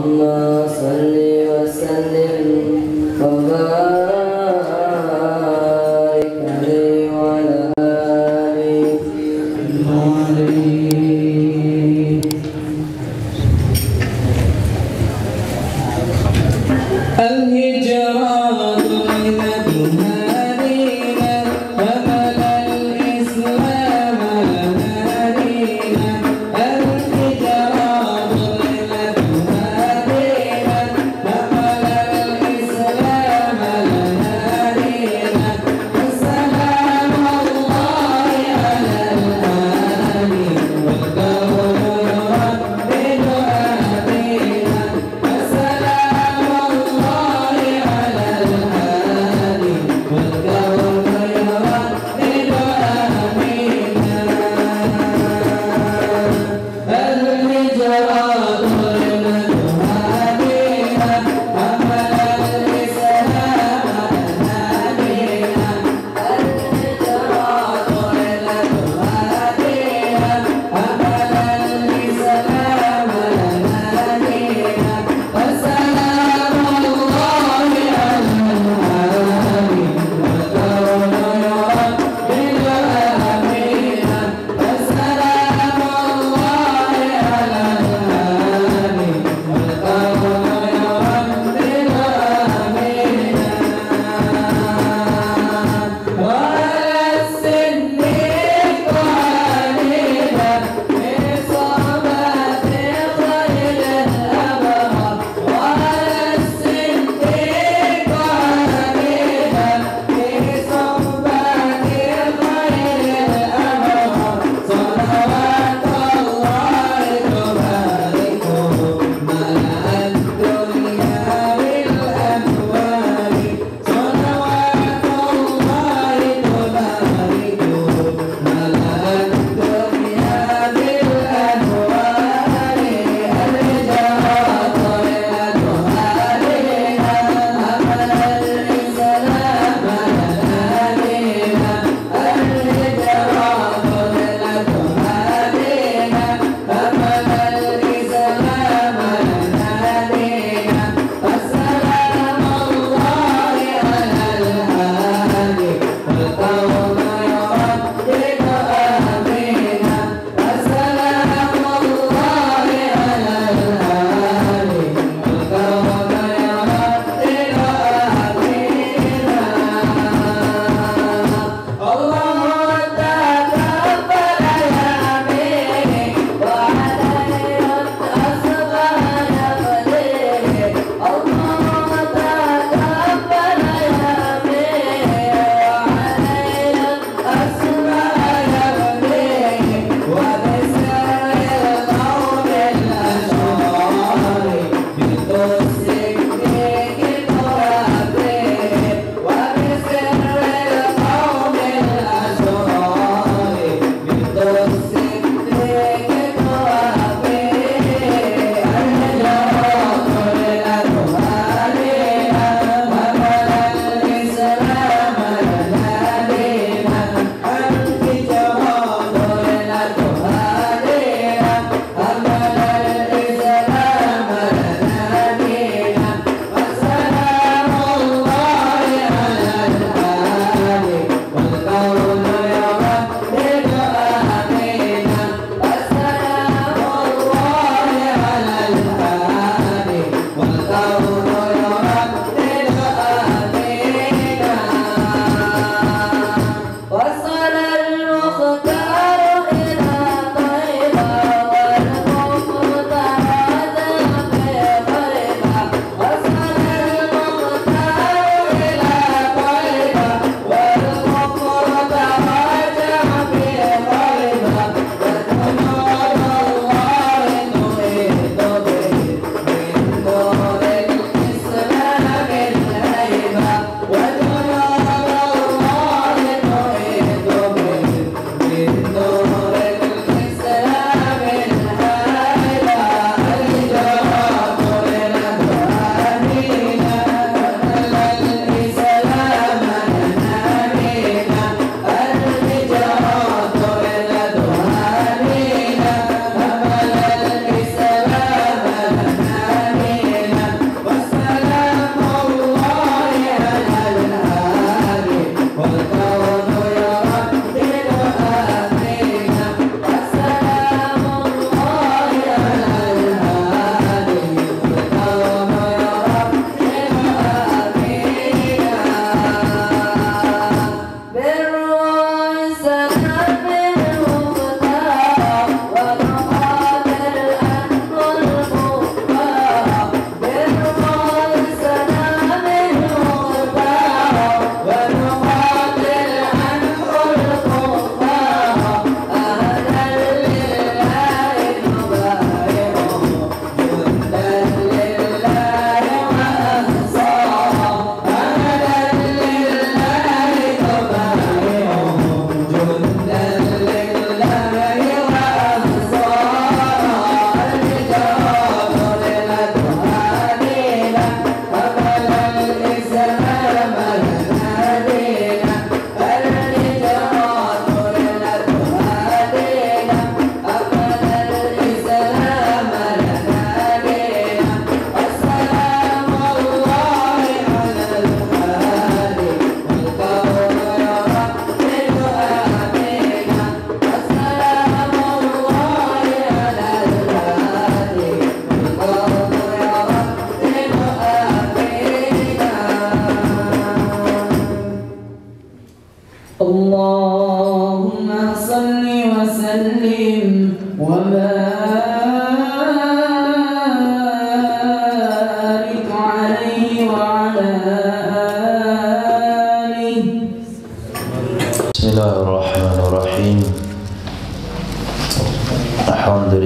على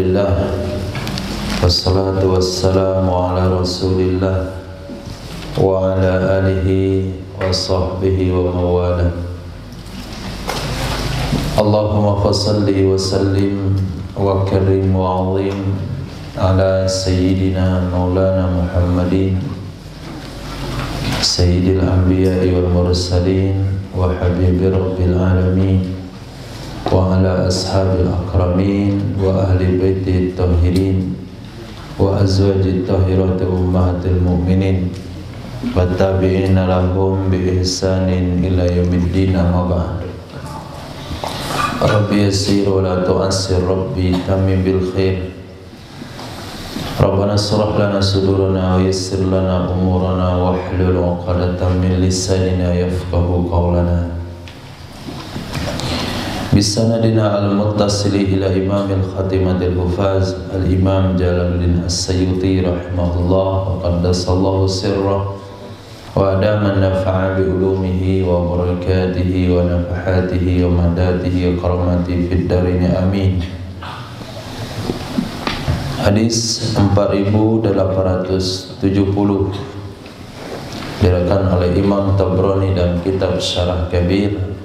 Alhamdulillah, wassalatu wassalamu ala rasulillah wa ala alihi wa sahbihi wa mawala. Allahumma fasalli wa sallim wa karim wa azim ala sayyidina maulana Muhammadin sayyidil anbiya'i wal mursalin wa habibi rabbil alamin wa ala ashabil akramin wa ahli baiti tahirin wa azwaji tahirati ummahatil mu'minin wa tabi'ina lahum bi ihsanin ila yaumiddin, amma ba'd. Rabbi yassir wa la tu'assir, Rabbi tamim bil khair. Rabbana shrah lana sudurana wa yassir lana umurana wa hlul 'uqdatam min lisanina yafqahu qawlana. Bisanadina al-muttasili ila imamil khatimatil hufaz al-imam Jalaluddin As-Sayyuti rahimahullah wa qaddasallahu sirrah wa adaman nafa'a bi ulumihi wa barakatihi wa nafahatihi wa madatihi wa karamatihi fid darini amin. Hadis 4870 diriwayatkan oleh Imam Tabrani dan kitab Syarah Kabir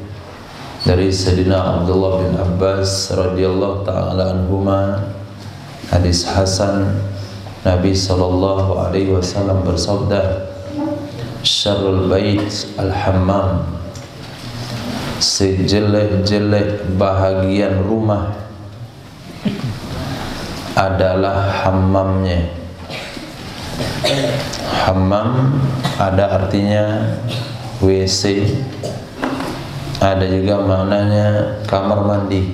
dari Sayyidina Abdullah bin Abbas radhiyallahu ta'ala anhuma. Hadis hasan, Nabi sallallahu alaihi wasallam bersabda, syarrul bait al-hammam, sejelek-jelek bahagian rumah adalah hammamnya. Hammam ada artinya WC, ada juga maknanya kamar mandi,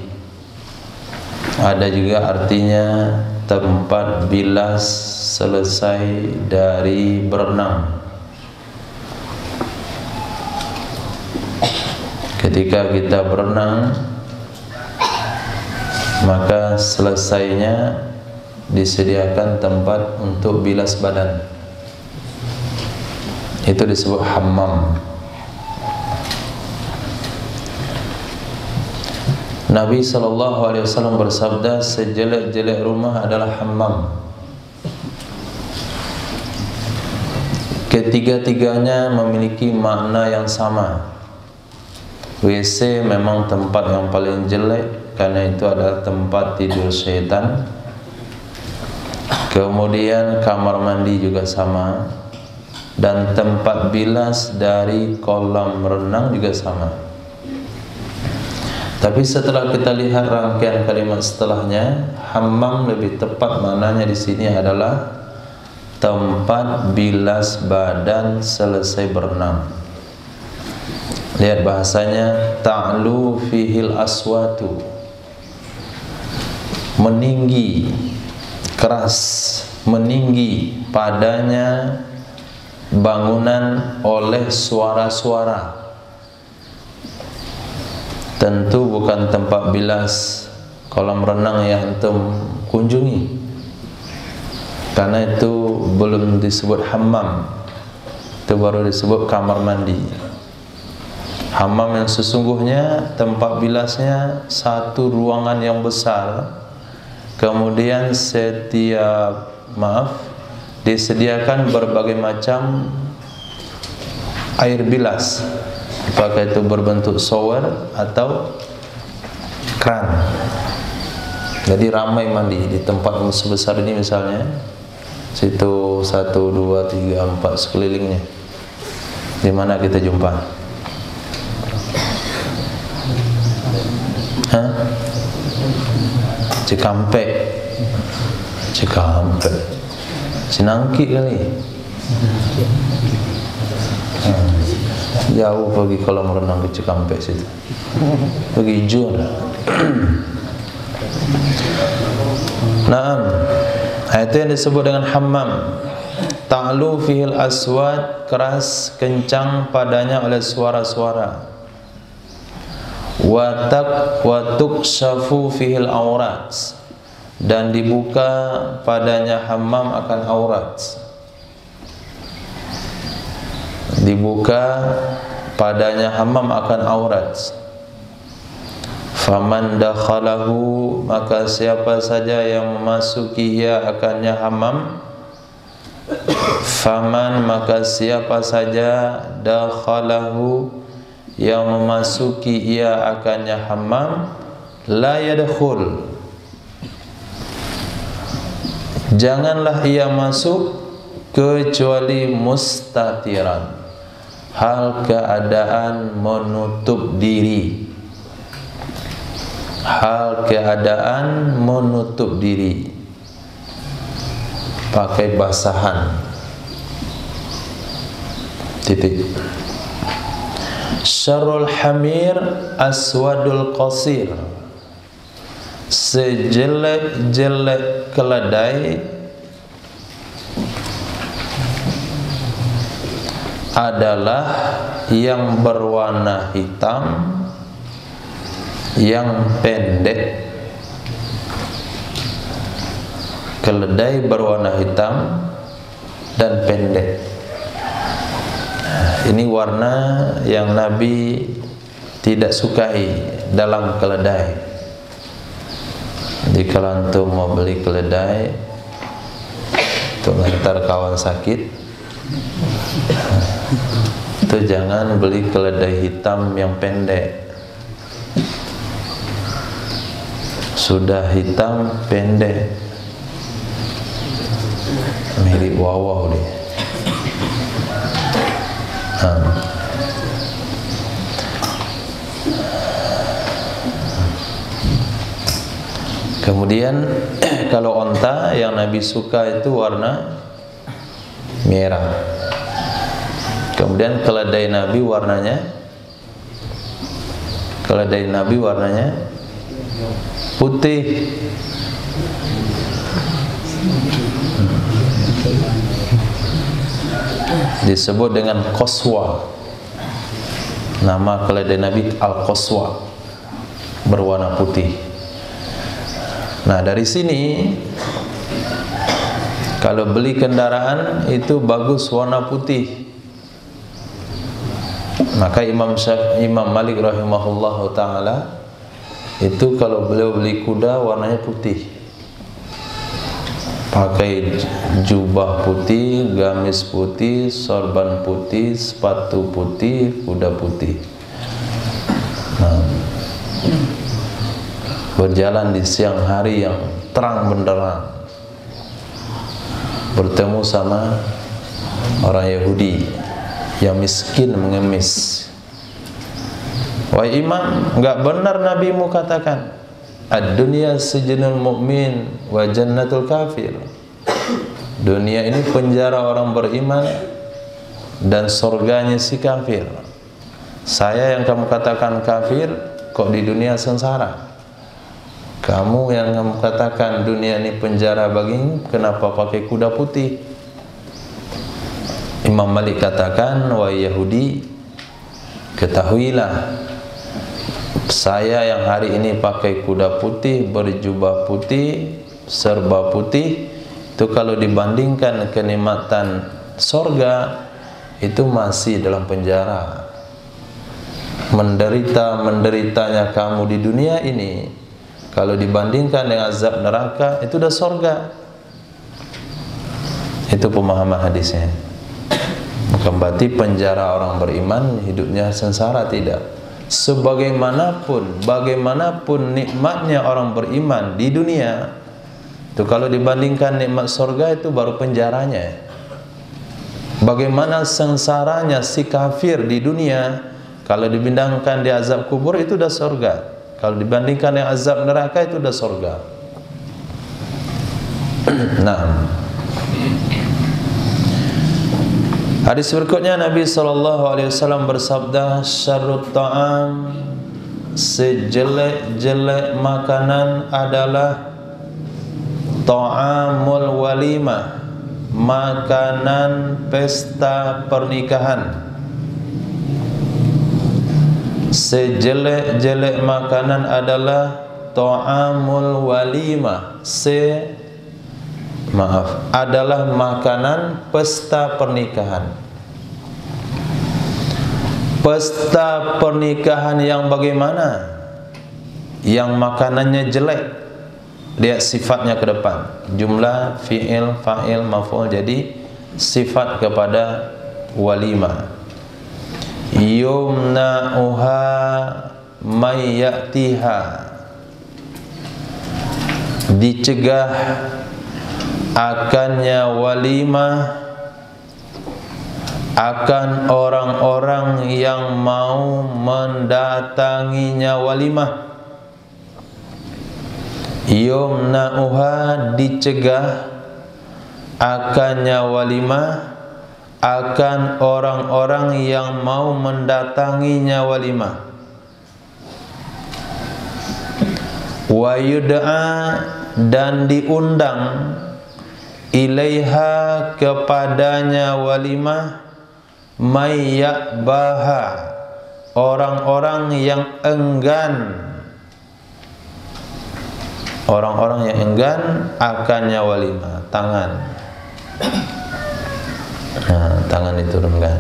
ada juga artinya tempat bilas selesai dari berenang. Ketika kita berenang, maka selesainya disediakan tempat untuk bilas badan. Itu disebut hammam. Nabi SAW bersabda, sejelek-jelek rumah adalah hammam. Ketiga-tiganya memiliki makna yang sama. WC memang tempat yang paling jelek karena itu adalah tempat tidur syaitan. Kemudian kamar mandi juga sama, dan tempat bilas dari kolam renang juga sama. Tapi setelah kita lihat rangkaian kalimat setelahnya, hammam lebih tepat maknanya di sini adalah tempat bilas badan selesai berenang. Lihat bahasanya, ta'lu fihil aswatu, meninggi, keras, meninggi padanya bangunan oleh suara-suara. Tentu bukan tempat bilas kolam renang yang antum kunjungi, karena itu belum disebut hammam, itu baru disebut kamar mandi. Hammam yang sesungguhnya tempat bilasnya satu ruangan yang besar, kemudian disediakan berbagai macam air bilas, apakah itu berbentuk shower atau kran. Jadi ramai mandi di tempat sebesar ini. Misalnya situ 1, 2, 3, 4 sekelilingnya. Di mana kita jumpa? Cikampek, Sinangki kali. Jauh pergi kolam renang ke Cikampek situ. Pergi Jur. Naam. Itu yang disebut dengan hammam. Ta'lu fihil aswad, keras, kencang padanya oleh suara-suara. Watuk syafu fihil aurat, dan dibuka padanya hammam akan aurat. Dibuka padanya hammam akan aurat. Faman dakhalahu, maka siapa saja yang memasuki ia akannya hammam. Faman, maka siapa saja dakhalahu, yang memasuki ia akannya hammam, la yadkhul, janganlah ia masuk kecuali mustatiran, hal keadaan menutup diri. Hal keadaan menutup diri, pakai basahan. Titik. Syarrul hamir aswadul qasir, sejelek-jelek keledai adalah yang berwarna hitam, yang pendek. Keledai berwarna hitam dan pendek. Ini warna yang Nabi tidak sukai dalam keledai. Jadi kalau antum mau beli keledai untuk ngantar kawan sakit, itu jangan beli keledai hitam yang pendek. Sudah hitam pendek, mirip wawaw deh. Kemudian kalau onta yang Nabi suka itu warna merah. Kemudian keledai Nabi warnanya putih. Disebut dengan qaswa. Nama keledai Nabi al-qaswa, berwarna putih. Nah, dari sini kalau beli kendaraan itu bagus warna putih. Maka Imam Malik rahimahullahu taala itu kalau beliau beli kuda warnanya putih, pakai jubah putih, gamis putih, sorban putih, sepatu putih, kuda putih. Nah, berjalan di siang hari yang terang benderang, bertemu sama orang Yahudi yang miskin mengemis. Wahai imam, enggak benar nabimu katakan ad-dunya sijnul mu'min wa jannatul kafir. Dunia ini penjara orang beriman dan surganya si kafir. Saya yang kamu katakan kafir, kok di dunia sengsara? Kamu yang kamu katakan dunia ini penjara bagimu, kenapa pakai kuda putih? Imam Malik katakan, wahai Yahudi, ketahuilah, saya yang hari ini pakai kuda putih, berjubah putih, serba putih, itu kalau dibandingkan kenikmatan sorga, itu masih dalam penjara. Menderitanya kamu di dunia ini, kalau dibandingkan dengan azab neraka, itu udah sorga. Itu pemahaman hadisnya. Bukan berarti penjara orang beriman hidupnya sengsara, tidak. Bagaimanapun nikmatnya orang beriman di dunia, itu kalau dibandingkan nikmat surga itu baru penjaranya. Bagaimana sengsaranya si kafir di dunia, kalau dibandingkan di azab kubur itu udah surga. Kalau dibandingkan dengan azab neraka itu udah surga. Nah, hadis berikutnya Nabi SAW bersabda, syarrut ta'am, sejelek-jelek makanan adalah ta'amul walimah, makanan pesta pernikahan. Sejelek-jelek makanan adalah ta'amul walimah, adalah makanan pesta pernikahan. Pesta pernikahan yang bagaimana? yang makanannya jelek, lihat sifatnya ke depan, jumlah fi'il, fa'il, maf'ul, jadi sifat kepada walimah. Yumna'uha may ya'tiha, dicegah akannya walimah akan orang-orang yang mau mendatanginya walimah. Yumna'uha, dicegah akannya walimah akan orang-orang yang mau mendatanginya walimah. Wa yud'a, dan diundang, ilaiha, kepadanya walimah, may ya'baha, orang-orang yang enggan, orang-orang yang enggan akannya walimah, tangan. Nah, tangan itu enggan.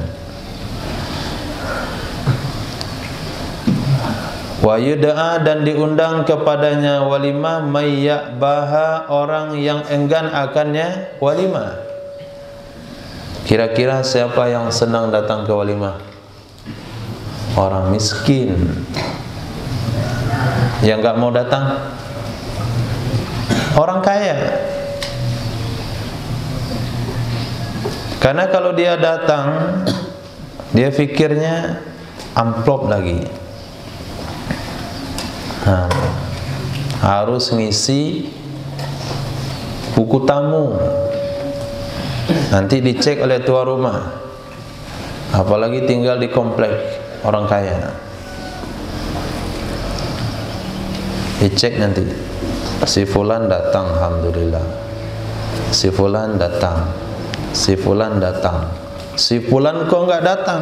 Wa yud'a, dan diundang kepadanya walimah, may ya'baha, orang yang enggan akannya walimah. Kira-kira siapa yang senang datang ke walimah? Orang miskin. Yang enggak mau datang? Orang kaya. Karena kalau dia datang, dia pikirnya amplop lagi. Nah, harus ngisi buku tamu, nanti dicek oleh tuan rumah, apalagi tinggal di komplek orang kaya, dicek nanti, si fulan datang, alhamdulillah, si fulan datang, si fulan datang, si fulan kok nggak datang?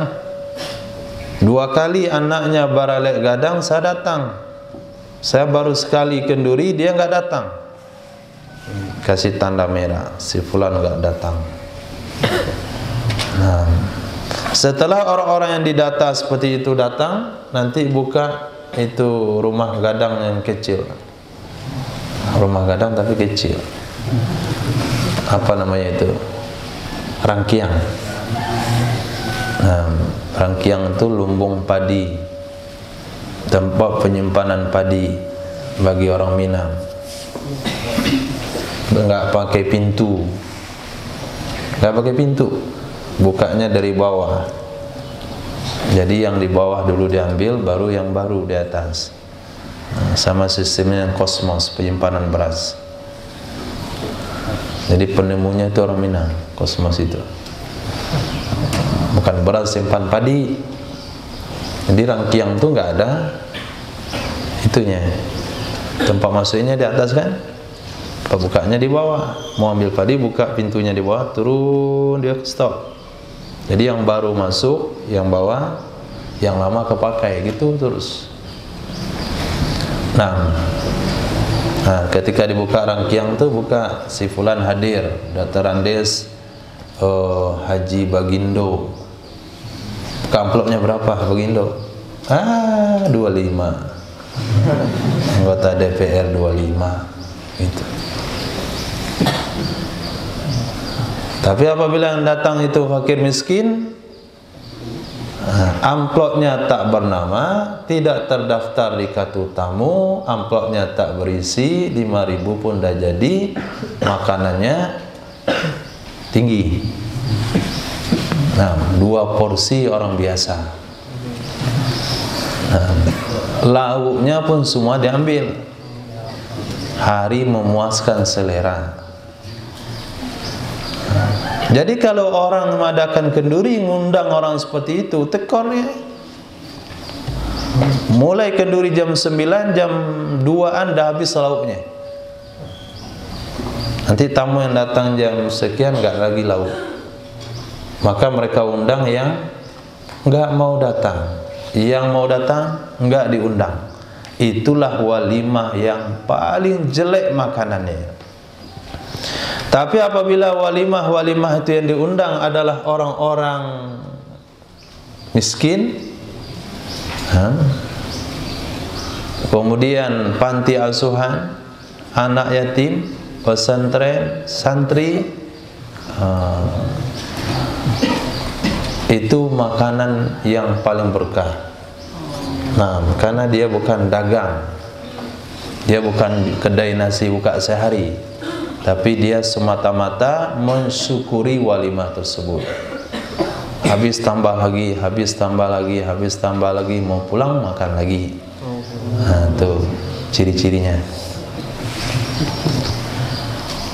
2 kali anaknya baralek gadang, saya datang. Saya baru sekali kenduri, dia nggak datang. Kasih tanda merah, si fulan nggak datang. Nah, setelah orang-orang yang didata seperti itu datang, nanti buka itu rumah gadang yang kecil. Rumah gadang tapi kecil. Apa namanya itu? Rangkiang. Nah, rangkiang itu lumbung padi, tempat penyimpanan padi bagi orang Minang. Enggak pakai pintu, enggak pakai pintu, bukanya dari bawah. Jadi yang di bawah dulu diambil, baru yang baru di atas. Nah, sama sistemnya yang Kosmos, penyimpanan beras. Jadi penemunya itu orang Minang, Kosmos itu. Bukan beras, simpan padi. Jadi rangkiang itu nggak ada itunya, tempat masuknya di atas kan, bukanya di bawah. Mau ambil padi, buka pintunya di bawah, turun dia stop. Jadi yang baru masuk, yang bawah, yang lama kepakai gitu terus. Nah, ketika dibuka rangkiang tuh, buka si fulan hadir, dataran des Haji Bagindo. Amplopnya berapa Bagindo? 25. Anggota DPR 25 gitu. Tapi apabila yang datang itu fakir miskin, amplopnya tak bernama, tidak terdaftar di kartu tamu, amplopnya tak berisi, 5.000 pun dah jadi, makanannya tinggi. Nah, 2 porsi orang biasa. Nah, lauknya pun semua diambil. Hari memuaskan selera. Jadi kalau orang mengadakan kenduri, ngundang orang seperti itu, tekor ya. Mulai kenduri jam 9, jam 2-an dah habis lauknya. Nanti tamu yang datang jam sekian nggak lagi lauk. Maka mereka undang yang nggak mau datang. Yang mau datang nggak diundang. Itulah walimah yang paling jelek makanannya. Tapi apabila walimah itu yang diundang adalah orang-orang miskin, kemudian panti asuhan, anak yatim, pesantren, santri, itu makanan yang paling berkah. Nah, karena dia bukan dagang, dia bukan kedai nasi buka sehari, tapi dia semata-mata mensyukuri walimah tersebut. Habis tambah lagi, habis tambah lagi, habis tambah lagi, mau pulang makan lagi. Nah, tuh ciri-cirinya.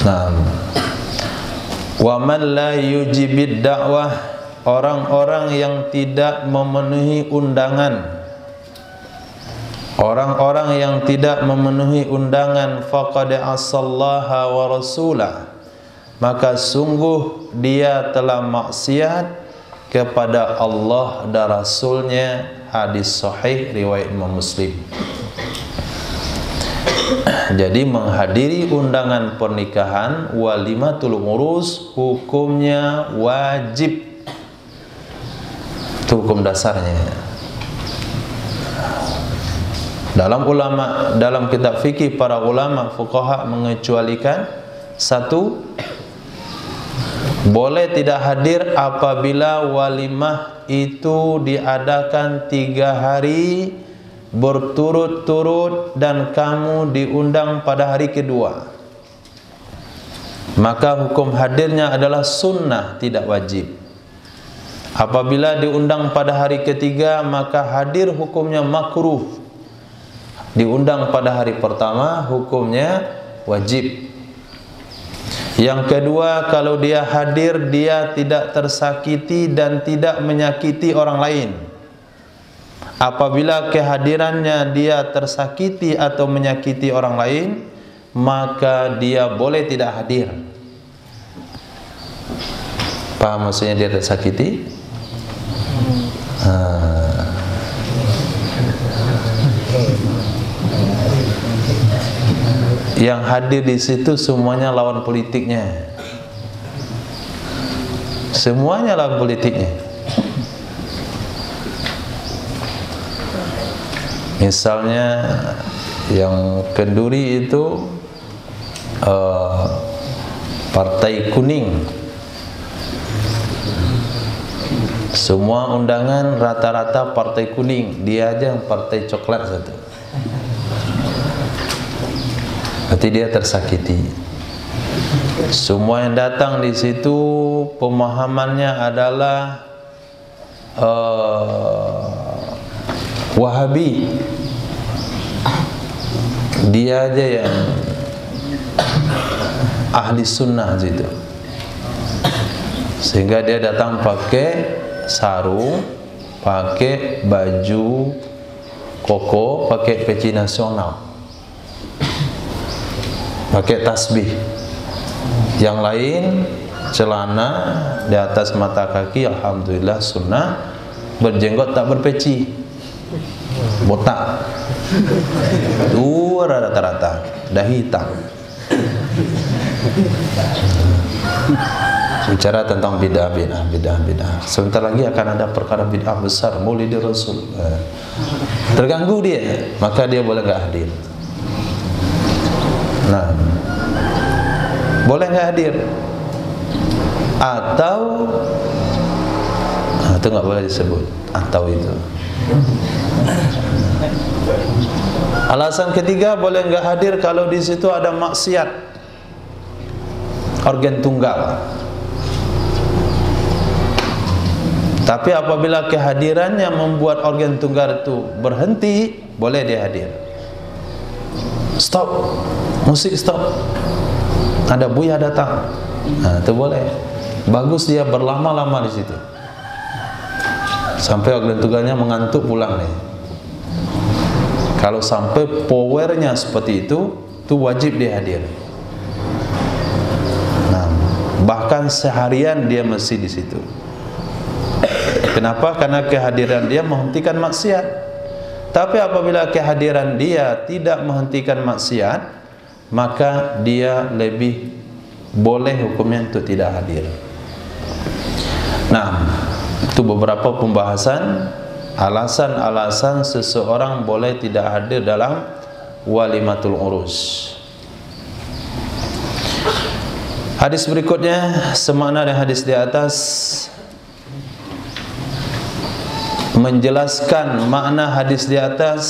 Nah, wa man la yujibid da'wah, orang-orang yang tidak memenuhi undangan, orang-orang yang tidak memenuhi undangan, faqad asallaha wa rasulah, maka sungguh dia telah maksiat kepada Allah dan Rasulnya. Hadis sahih riwayat Imam Muslim. Jadi menghadiri undangan pernikahan, walimatul urus, hukumnya wajib. Itu hukum dasarnya. Dalam kitab fikih, para ulama fuqaha mengecualikan satu, boleh tidak hadir apabila walimah itu diadakan 3 hari berturut-turut dan kamu diundang pada hari kedua. Maka hukum hadirnya adalah sunnah, tidak wajib. Apabila diundang pada hari ketiga, maka hadir hukumnya makruh. Diundang pada hari pertama, hukumnya wajib. Yang kedua, kalau dia hadir, dia tidak tersakiti dan tidak menyakiti orang lain. Apabila kehadirannya dia tersakiti atau menyakiti orang lain, maka dia boleh tidak hadir. Paham maksudnya dia tersakiti? Yang hadir di situ semuanya lawan politiknya. Semuanya lawan politiknya. Misalnya yang Kenduri itu Partai Kuning. Semua undangan rata-rata Partai Kuning, dia aja yang Partai Coklat satu. Berarti dia tersakiti. Semua yang datang di situ pemahamannya adalah Wahabi. Dia aja yang ahli sunnah situ. Sehingga dia datang pakai sarung, pakai baju koko, pakai peci nasional, pakai tasbih. Yang lain celana di atas mata kaki, alhamdulillah sunnah, berjenggot tak berpeci, botak, dua rata-rata, dah hitam. Bicara tentang bid'ah. Sebentar lagi akan ada perkara bid'ah besar, Maulid Rasul. Terganggu dia, maka dia boleh enggak hadir. Nah, boleh enggak hadir? Atau itu enggak boleh disebut. Atau itu. Alasan ketiga boleh enggak hadir kalau di situ ada maksiat organ tunggal. Tapi apabila kehadirannya membuat organ tunggal itu berhenti, boleh dia hadir. Stop, musik stop. Ada buya datang, nah, itu boleh. Bagus dia berlama-lama di situ, sampai organ tunggalnya mengantuk pulang nih. Kalau sampai powernya seperti itu wajib dia hadir. Nah, bahkan seharian dia mesti di situ. Kenapa? Karena kehadiran dia menghentikan maksiat. Tapi apabila kehadiran dia tidak menghentikan maksiat, maka dia lebih boleh hukumnya untuk tidak hadir. Nah, itu beberapa pembahasan alasan-alasan seseorang boleh tidak hadir dalam walimatul urus. Hadis berikutnya semakna dengan hadis di atas, menjelaskan makna hadis di atas.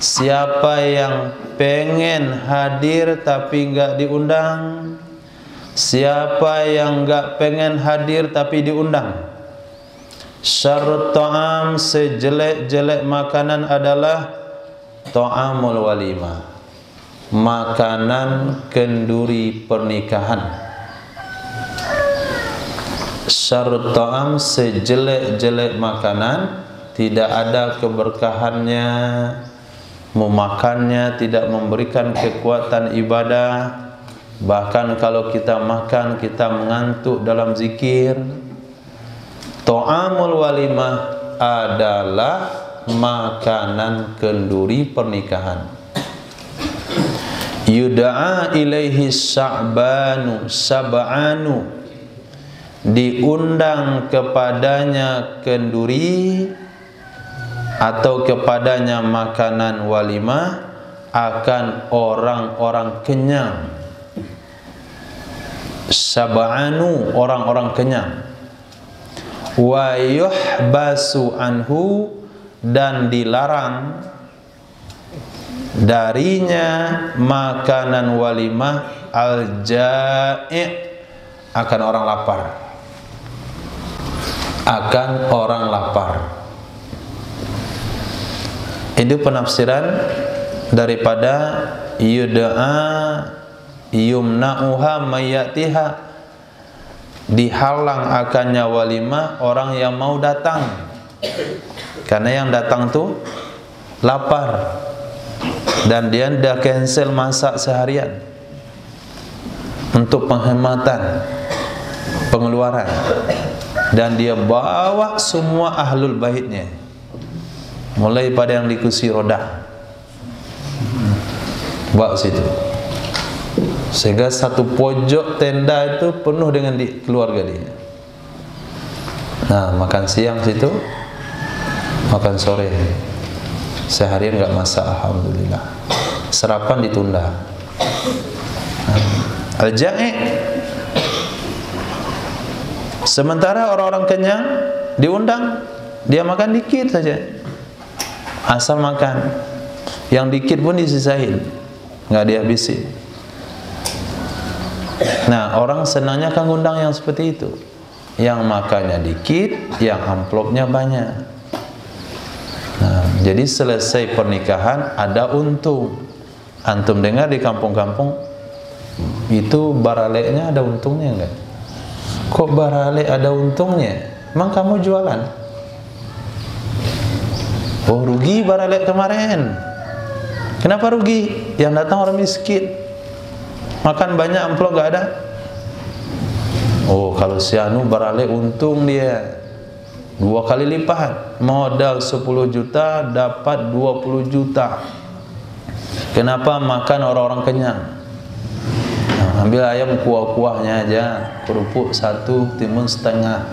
Siapa yang pengen hadir tapi enggak diundang, siapa yang enggak pengen hadir tapi diundang. Syarrut ta'am, sejelek-jelek makanan adalah ta'amul walimah, makanan kenduri pernikahan. Syarrut ta'am, sejelek-jelek makanan, tidak ada keberkahannya, memakannya tidak memberikan kekuatan ibadah. Bahkan kalau kita makan, kita mengantuk dalam zikir. Ta'amul walimah adalah makanan kenduri pernikahan. Yud'a ilaihi sya'banu sab'anu, diundang kepadanya kenduri atau kepadanya makanan walimah akan orang-orang kenyang. Sab'anu, orang-orang kenyang. Wa yuhbasu anhu, dan dilarang darinya makanan walimah al-ja'i', akan orang lapar. Akan orang lapar. Itu penafsiran daripada yud'a yumna'uha mayatiha, dihalang akannya walimah orang yang mau datang, karena yang datang tuh lapar dan dia dah cancel masak seharian untuk penghematan pengeluaran, dan dia bawa semua ahlul baitnya, mulai pada yang di kursi roda, bawa situ, sehingga satu pojok tenda itu penuh dengan keluarga dia. Nah, makan siang situ, makan sore, seharian nggak masak, alhamdulillah. Sarapan ditunda. Al-ja'i'. Sementara orang-orang kenyang diundang, dia makan dikit saja, asal makan. Yang dikit pun disisain, nggak dihabisin. Nah, orang senangnya kan ngundang yang seperti itu, yang makannya dikit, yang amplopnya banyak. Nah, jadi selesai pernikahan ada untung. Antum dengar di kampung-kampung itu baraleknya ada untungnya enggak? Kok baralek ada untungnya? Emang kamu jualan? Oh, rugi baralek kemarin. Kenapa rugi? Yang datang orang miskin, makan banyak, amplop gak ada. Oh, kalau si anu baralek untung dia 2 kali lipat, modal 10 juta dapat 20 juta. Kenapa? Makan orang-orang kenyang. Nah, ambil ayam kuah-kuahnya aja, kerupuk 1, timun setengah.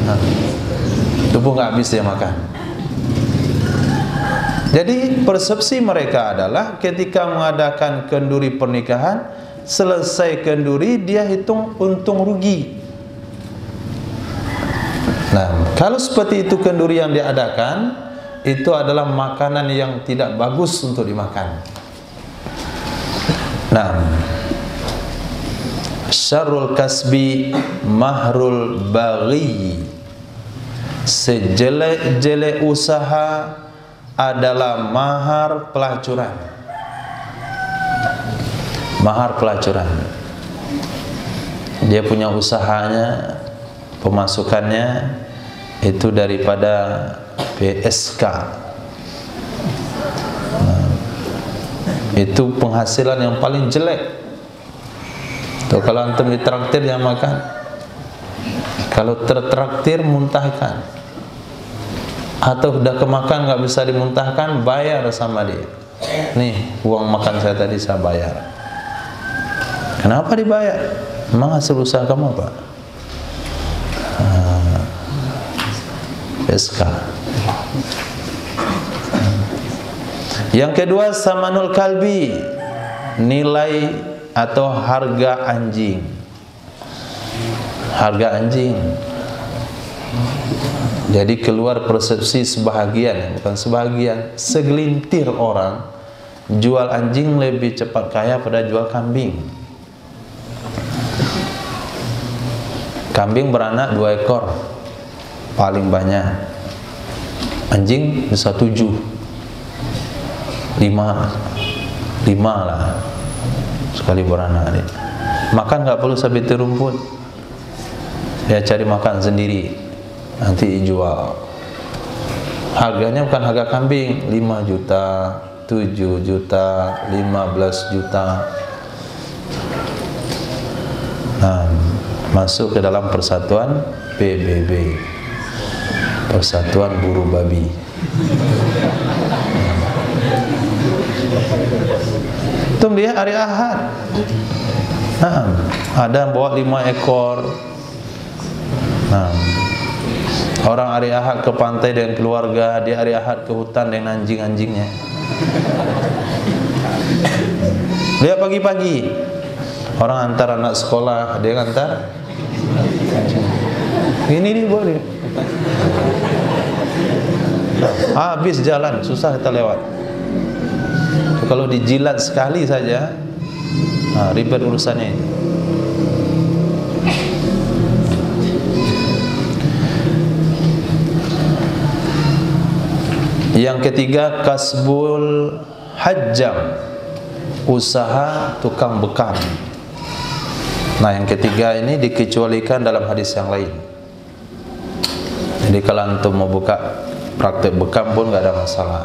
Nah, itu pun gak habis dia makan. Jadi persepsi mereka adalah ketika mengadakan kenduri pernikahan, selesai kenduri dia hitung untung rugi. Nah, kalau seperti itu kenduri yang diadakan, itu adalah makanan yang tidak bagus untuk dimakan. Nah, syarrul kasbi mahrul baghi, sejelek-jelek usaha adalah mahar pelacuran. Mahar pelacuran. Dia punya usahanya, pemasukannya itu daripada PSK. Nah, itu penghasilan yang paling jelek. Tuh, kalau antum ditraktir jangan makan. Kalau tertraktir muntahkan. Atau udah kemakan nggak bisa dimuntahkan, bayar sama dia. Nih, uang makan saya tadi saya bayar. Kenapa dibayar? Emang hasil usaha kamu apa? SK. Yang kedua, samanul kalbi, nilai atau harga anjing. Harga anjing. Jadi keluar persepsi sebahagian, bukan sebahagian, segelintir orang jual anjing lebih cepat kaya pada jual kambing. Kambing beranak 2 ekor paling banyak, anjing bisa 7, 5 lah sekali beranak dia. Makan nggak perlu sabiti rumput, dia cari makan sendiri, nanti jual. Harganya bukan harga kambing 5 juta, 7 juta, 15 juta. Nah, masuk ke dalam persatuan PBB, Persatuan Buruh Babi. Itu dia hari Ahad. Nah, ada yang bawa 5 ekor. Nah, orang hari Ahad ke pantai dengan keluarga, dia hari Ahad ke hutan dengan anjing-anjingnya. Dia pagi-pagi, orang antar anak sekolah, dia antar. Ini dia boleh. Habis jalan, susah kita lewat. Kalau dijilat sekali saja, ribet urusannya ini. Yang ketiga, kasbul hajjam, usaha tukang bekam. Nah, yang ketiga ini dikecualikan dalam hadis yang lain. Jadi kalau antum mau buka praktek bekam pun nggak ada masalah,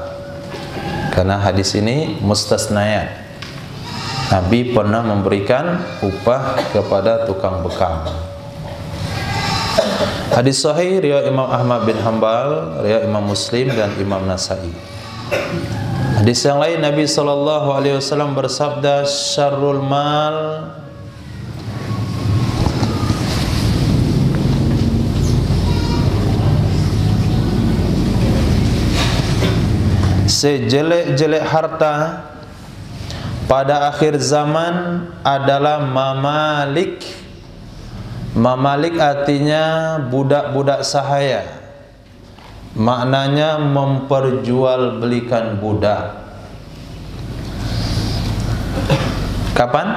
karena hadis ini mustasnayat. Nabi pernah memberikan upah kepada tukang bekam. Hadis sahih riwayat Imam Ahmad bin Hanbal, riwayat Imam Muslim dan Imam Nasa'i. Hadis yang lain, Nabi SAW bersabda, syarrul mal sejelek-jelek harta pada akhir zaman adalah mamalik. Mamalik artinya budak-budak sahaya. Maknanya memperjualbelikan budak. Kapan?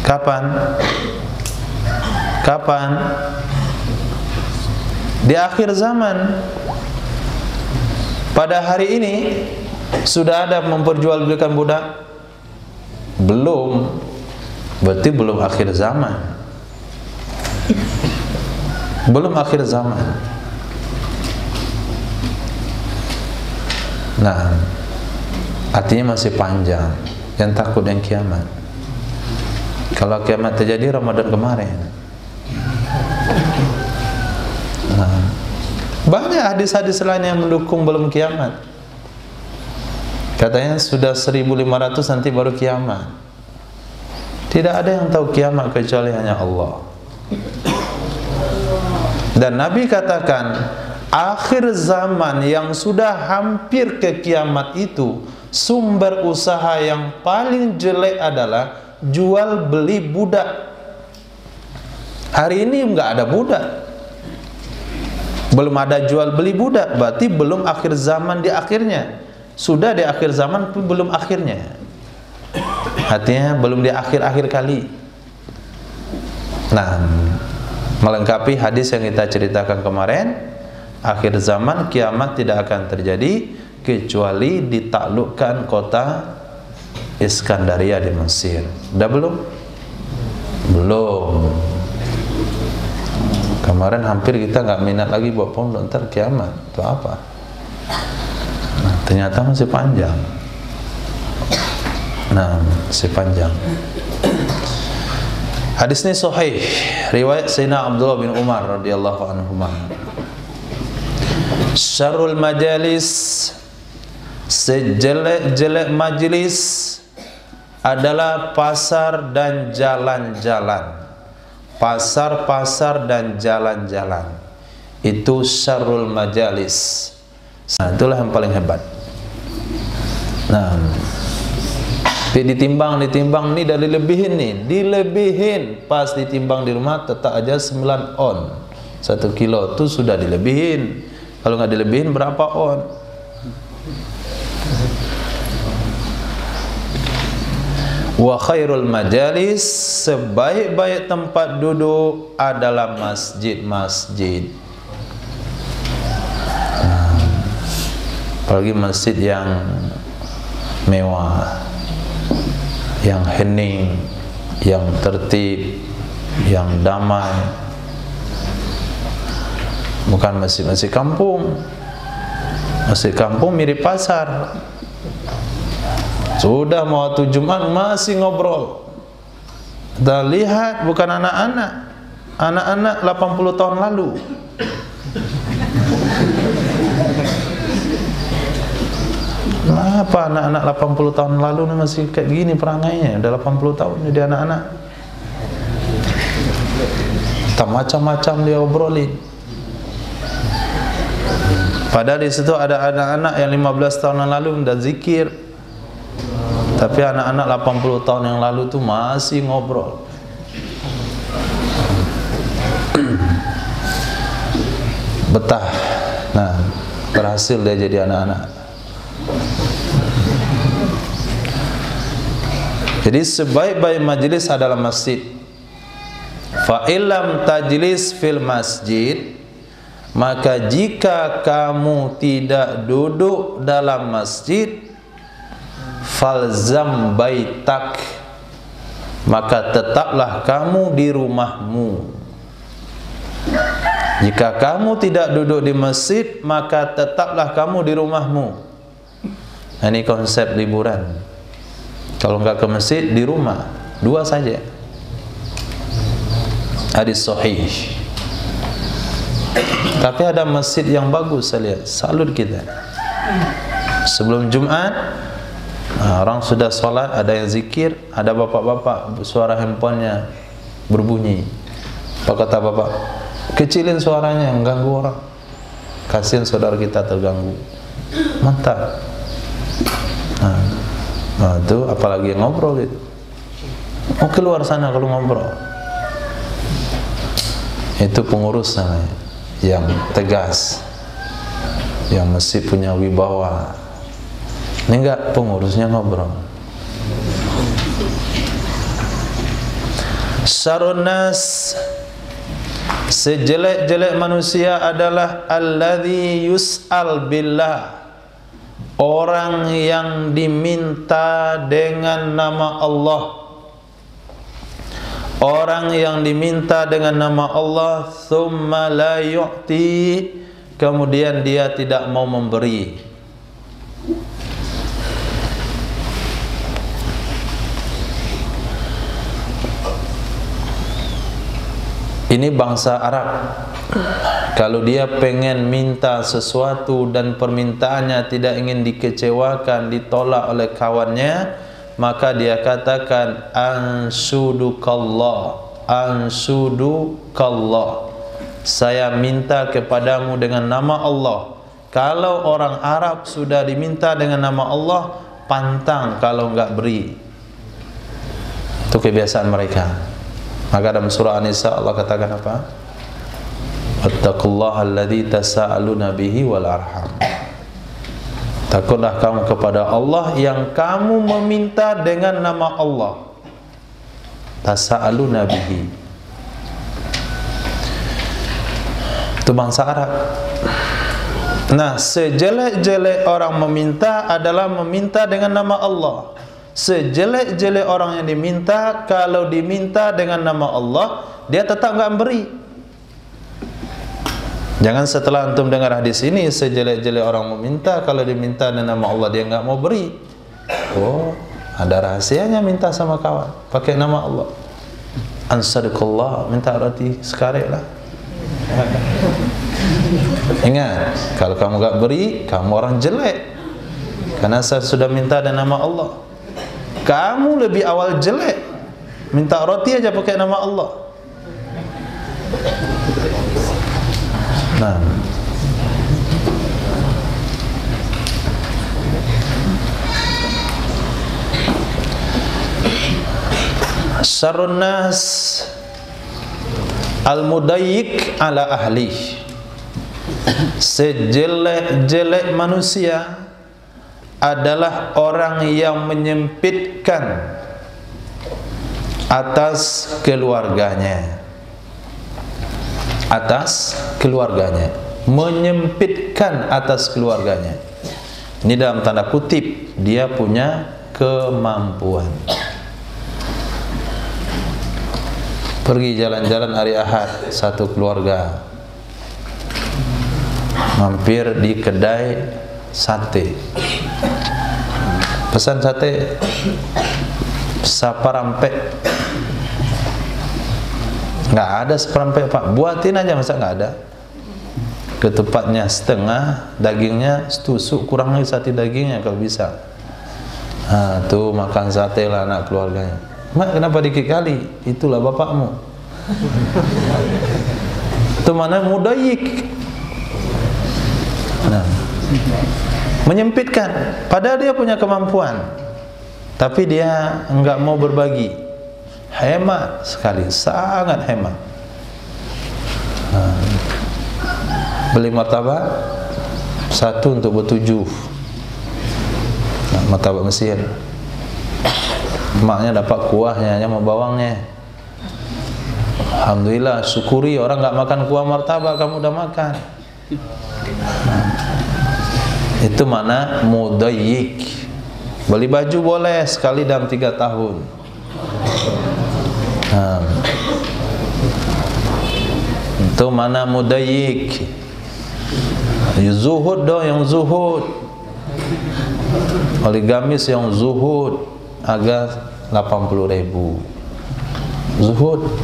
Kapan? Kapan? Di akhir zaman. Pada hari ini sudah ada memperjualbelikan budak? Belum. Berarti belum akhir zaman. Belum akhir zaman. Nah, artinya masih panjang. Yang takut yang kiamat. Kalau kiamat terjadi Ramadan kemarin. Nah, banyak hadis-hadis lain yang mendukung belum kiamat. Katanya sudah 1500 nanti baru kiamat. Tidak ada yang tahu kiamat kecuali hanya Allah. Dan Nabi katakan, akhir zaman yang sudah hampir ke kiamat itu, sumber usaha yang paling jelek adalah jual beli budak. Hari ini enggak ada budak. Belum ada jual beli budak, berarti belum akhir zaman di akhirnya. Sudah di akhir zaman pun belum akhirnya. Artinya belum di akhir-akhir kali. Nah, melengkapi hadis yang kita ceritakan kemarin, akhir zaman kiamat tidak akan terjadi kecuali ditaklukkan kota Iskandaria di Mesir. Udah belum? Belum. Kemarin hampir kita nggak minat lagi buat pondok, ntar kiamat itu apa? Nah, ternyata masih panjang. Nah, masih panjang. Hadis ini sahih, riwayat Sayyidina Abdullah bin Umar radhiyallahu anhuma. Syarrul majalis, sejelek-jelek majlis adalah pasar dan jalan-jalan. Pasar-pasar dan jalan-jalan. itu syarrul majalis. Nah, itulah yang paling hebat. Nah, ditimbang nih dari lebihin nih, dilebihin, pas ditimbang di rumah tetap aja 9 on. 1 kilo itu sudah dilebihin. Kalau nggak dilebihin berapa on? Wa khairul majalis, sebaik-baik tempat duduk adalah masjid-masjid. Apalagi masjid yang mewah, yang hening, yang tertib, yang damai. Bukan masjid-masjid kampung. Masjid kampung mirip pasar. Sudah mau waktu Jumat masih ngobrol. Kita lihat bukan anak-anak. Anak-anak 80 tahun lalu. Kenapa anak-anak 80 tahun lalu masih kayak gini perangainya? Udah 80 tahun jadi anak-anak. Macam-macam dia obrolin. Padahal di situ ada anak-anak yang 15 tahun yang lalu udah zikir. Tapi anak-anak 80 tahun yang lalu tuh masih ngobrol. Betah. Nah, berhasil dia jadi anak-anak. Jadi sebaik-baik majelis adalah masjid. Fa illam tajlis fil masjid, maka jika kamu tidak duduk dalam masjid, falzam baitak, maka tetaplah kamu di rumahmu. Jika kamu tidak duduk di masjid, maka tetaplah kamu di rumahmu. Ini konsep liburan. Kalau enggak ke masjid, di rumah, 2 saja. Hadis sahih. Tapi ada masjid yang bagus, saya lihat, salut kita. Sebelum Jumat, orang sudah sholat, ada yang zikir, ada bapak-bapak suara handphonenya berbunyi. Apa kata bapak? Kecilin suaranya, mengganggu orang. Kasihan saudara kita terganggu. Mantap. Nah, itu apalagi yang ngobrol gitu. Mau keluar sana kalau ngobrol. Itu pengurus namanya, yang tegas, yang mesti punya wibawa. Ini enggak, pengurusnya ngobrol. Syarrun nas, sejelek-jelek manusia adalah alladzi yus'al billah, orang yang diminta dengan nama Allah. Orang yang diminta dengan nama Allah, thumma la yu'ti, kemudian dia tidak mau memberi. Ini bangsa Arab. Kalau dia pengen minta sesuatu dan permintaannya tidak ingin dikecewakan, ditolak oleh kawannya, maka dia katakan ansudukallah, ansudukallah, saya minta kepadamu dengan nama Allah. Kalau orang Arab sudah diminta dengan nama Allah, pantang kalau enggak beri. Itu kebiasaan mereka. Maka dalam surah An-Nisa Allah katakan apa? Wattaqullaha alladzi tasaaluna bihi wal arham. Takutlah kamu kepada Allah yang kamu meminta dengan nama Allah. Tasaaluna bihi. Itu bangsa Arab. Nah, sejelek-jelek orang meminta adalah meminta dengan nama Allah. Sejelek-jelek orang yang diminta, kalau diminta dengan nama Allah, dia tetap enggak beri. Jangan setelah antum dengar hadis ini, sejelek-jelek orang meminta, kalau diminta dengan nama Allah dia enggak mau beri. Oh, ada rahasianya minta sama kawan, pakai nama Allah. Ansadakallah, minta roti sekarek lah. Ingat, kalau kamu enggak beri, kamu orang jelek. Karena saya sudah minta dengan nama Allah. Kamu lebih awal jelek, minta roti aja pakai nama Allah. Nah, syarrun nas al-mudayyik ala ahli. Sejelek-jelek manusia adalah orang yang menyempitkan atas keluarganya. Atas keluarganya, menyempitkan atas keluarganya. Ini dalam tanda kutip, dia punya kemampuan. Pergi jalan-jalan hari Ahad, satu keluarga mampir di kedai sate, pesan sate saparampek. Nggak ada seperampek Pak, buatin aja, masa nggak ada? Ketupatnya setengah, dagingnya setusuk, kurang lagi sate dagingnya kalau bisa. Nah, tuh makan sate lah anak keluarganya. Mak, kenapa dikit kali? Itulah bapakmu. Itu mana mudayyik. Nah, menyempitkan. Padahal dia punya kemampuan, tapi dia enggak mau berbagi. Hemat sekali, sangat hemat. Nah, beli martabak satu untuk bertujuh. Nah, martabak Mesir. Maknya dapat kuahnya, hanya mau bawangnya. Alhamdulillah, syukuri orang nggak makan kuah martabak, kamu udah makan. Itu mana mudayyik. Beli baju boleh sekali dalam 3 tahun. Nah, itu mana mudayyik. Zuhud dong, yang zuhud. Poligamis yang zuhud agak 80.000. Zuhud.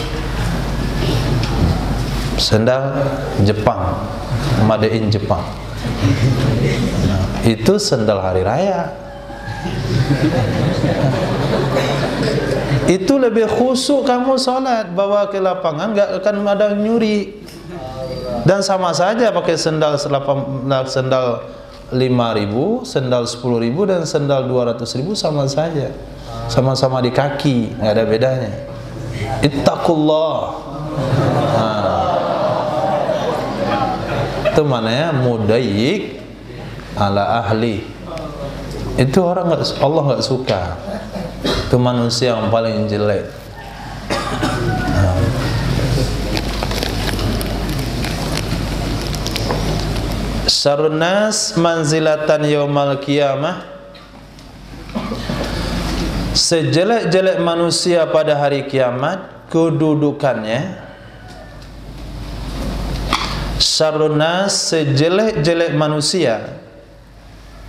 Sendal Jepang, made in Jepang. Nah, itu sendal hari raya. Itu lebih khusyuk kamu sholat, bawa ke lapangan, nggak akan ada nyuri. Dan sama saja pakai sendal 5.000, sendal 10.000 dan sendal 200.000 sama saja, sama-sama di kaki, nggak ada bedanya. Ittaqullah. Nah, itu mananya mudayyik ala ahli. Itu orang Allah nggak suka. Itu manusia yang paling jelek. Nah. Syarrun nas manzilatan yaumal qiyamah. Sejelek-jelek manusia pada hari kiamat, kedudukannya. Syarrun nas, sejelek-jelek manusia,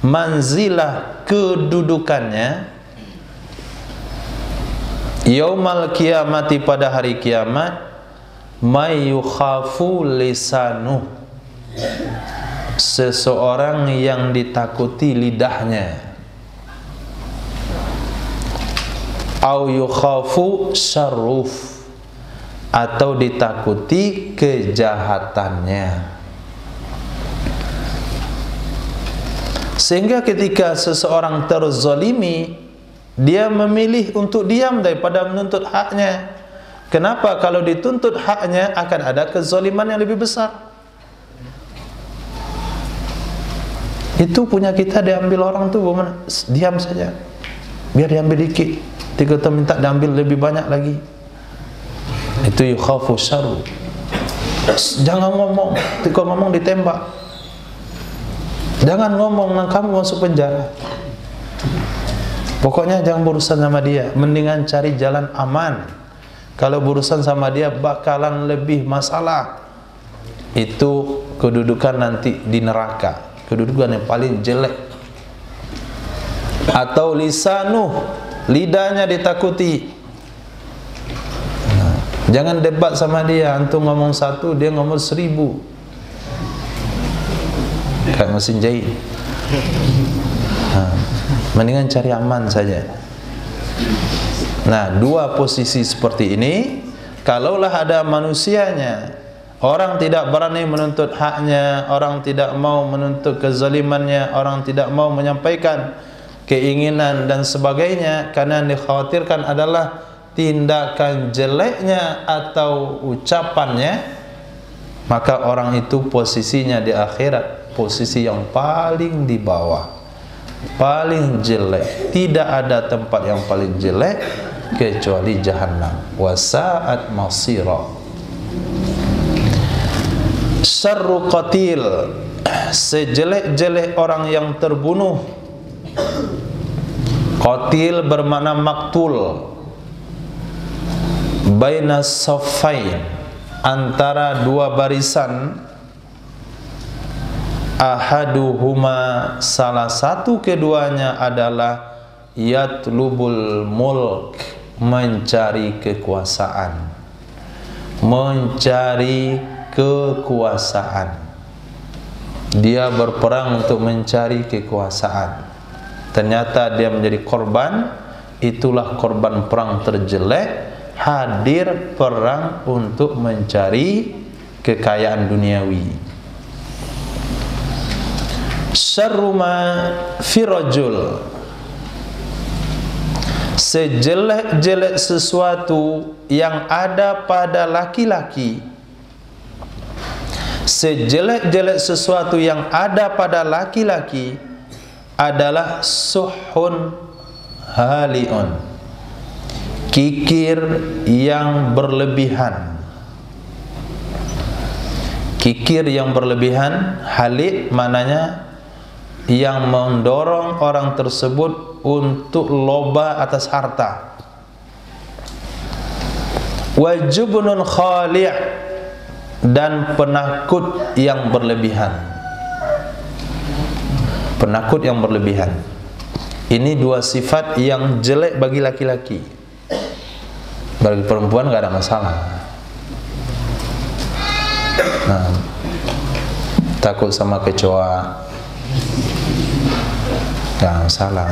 manzilah, kedudukannya, yaumal qiyamati, pada hari kiamat, may yukhafu lisanu, seseorang yang ditakuti lidahnya, au yukhafu syarruf, atau ditakuti kejahatannya. Sehingga ketika seseorang terzalimi, dia memilih untuk diam daripada menuntut haknya. Kenapa? Kalau dituntut haknya akan ada kezaliman yang lebih besar. Itu punya kita diambil orang tuh, diam saja, biar diambil dikit, kita minta diambil lebih banyak lagi. Itu yukhafu syarru. Jangan ngomong, ketika ngomong ditembak. Jangan ngomong, kamu masuk penjara. Pokoknya jangan berurusan sama dia, mendingan cari jalan aman. Kalau berurusan sama dia bakalan lebih masalah. Itu kedudukan nanti di neraka, kedudukan yang paling jelek. Atau lisanuh, lidahnya ditakuti. Jangan debat sama dia, antum ngomong 1, dia ngomong 1000. Kayak mesin jahit. Nah, mendingan cari aman saja. Nah, 2 posisi seperti ini, kalaulah ada manusianya Orang tidak berani menuntut haknya, orang tidak mau menuntut kezalimannya, orang tidak mau menyampaikan keinginan dan sebagainya, karena yang dikhawatirkan adalah tindakan jeleknya atau ucapannya. Maka orang itu posisinya di akhirat posisi yang paling di bawah, paling jelek. Tidak ada tempat yang paling jelek kecuali jahannam. Wasa'at masira. Syarru qatil, sejelek-jelek orang yang terbunuh. Qatil bermakna maktul. Baina saffain, antara dua barisan. Ahaduhuma, salah satu keduanya adalah yatlubul mulk, mencari kekuasaan. Mencari kekuasaan. Dia berperang untuk mencari kekuasaan. Ternyata dia menjadi korban. Itulah korban perang terjelek. Hadir perang untuk mencari kekayaan duniawi. Syarru ma fi rajul, sejelek-jelek sesuatu yang ada pada laki-laki. Sejelek-jelek sesuatu yang ada pada laki-laki adalah suhun haliun, kikir yang berlebihan. Kikir yang berlebihan, halik maknanya yang mendorong orang tersebut untuk loba atas harta. Wajubnun khali', dan penakut yang berlebihan. Penakut yang berlebihan. Ini dua sifat yang jelek bagi laki-laki. Bagi perempuan gak ada masalah. Nah, takut sama kecoa gak masalah.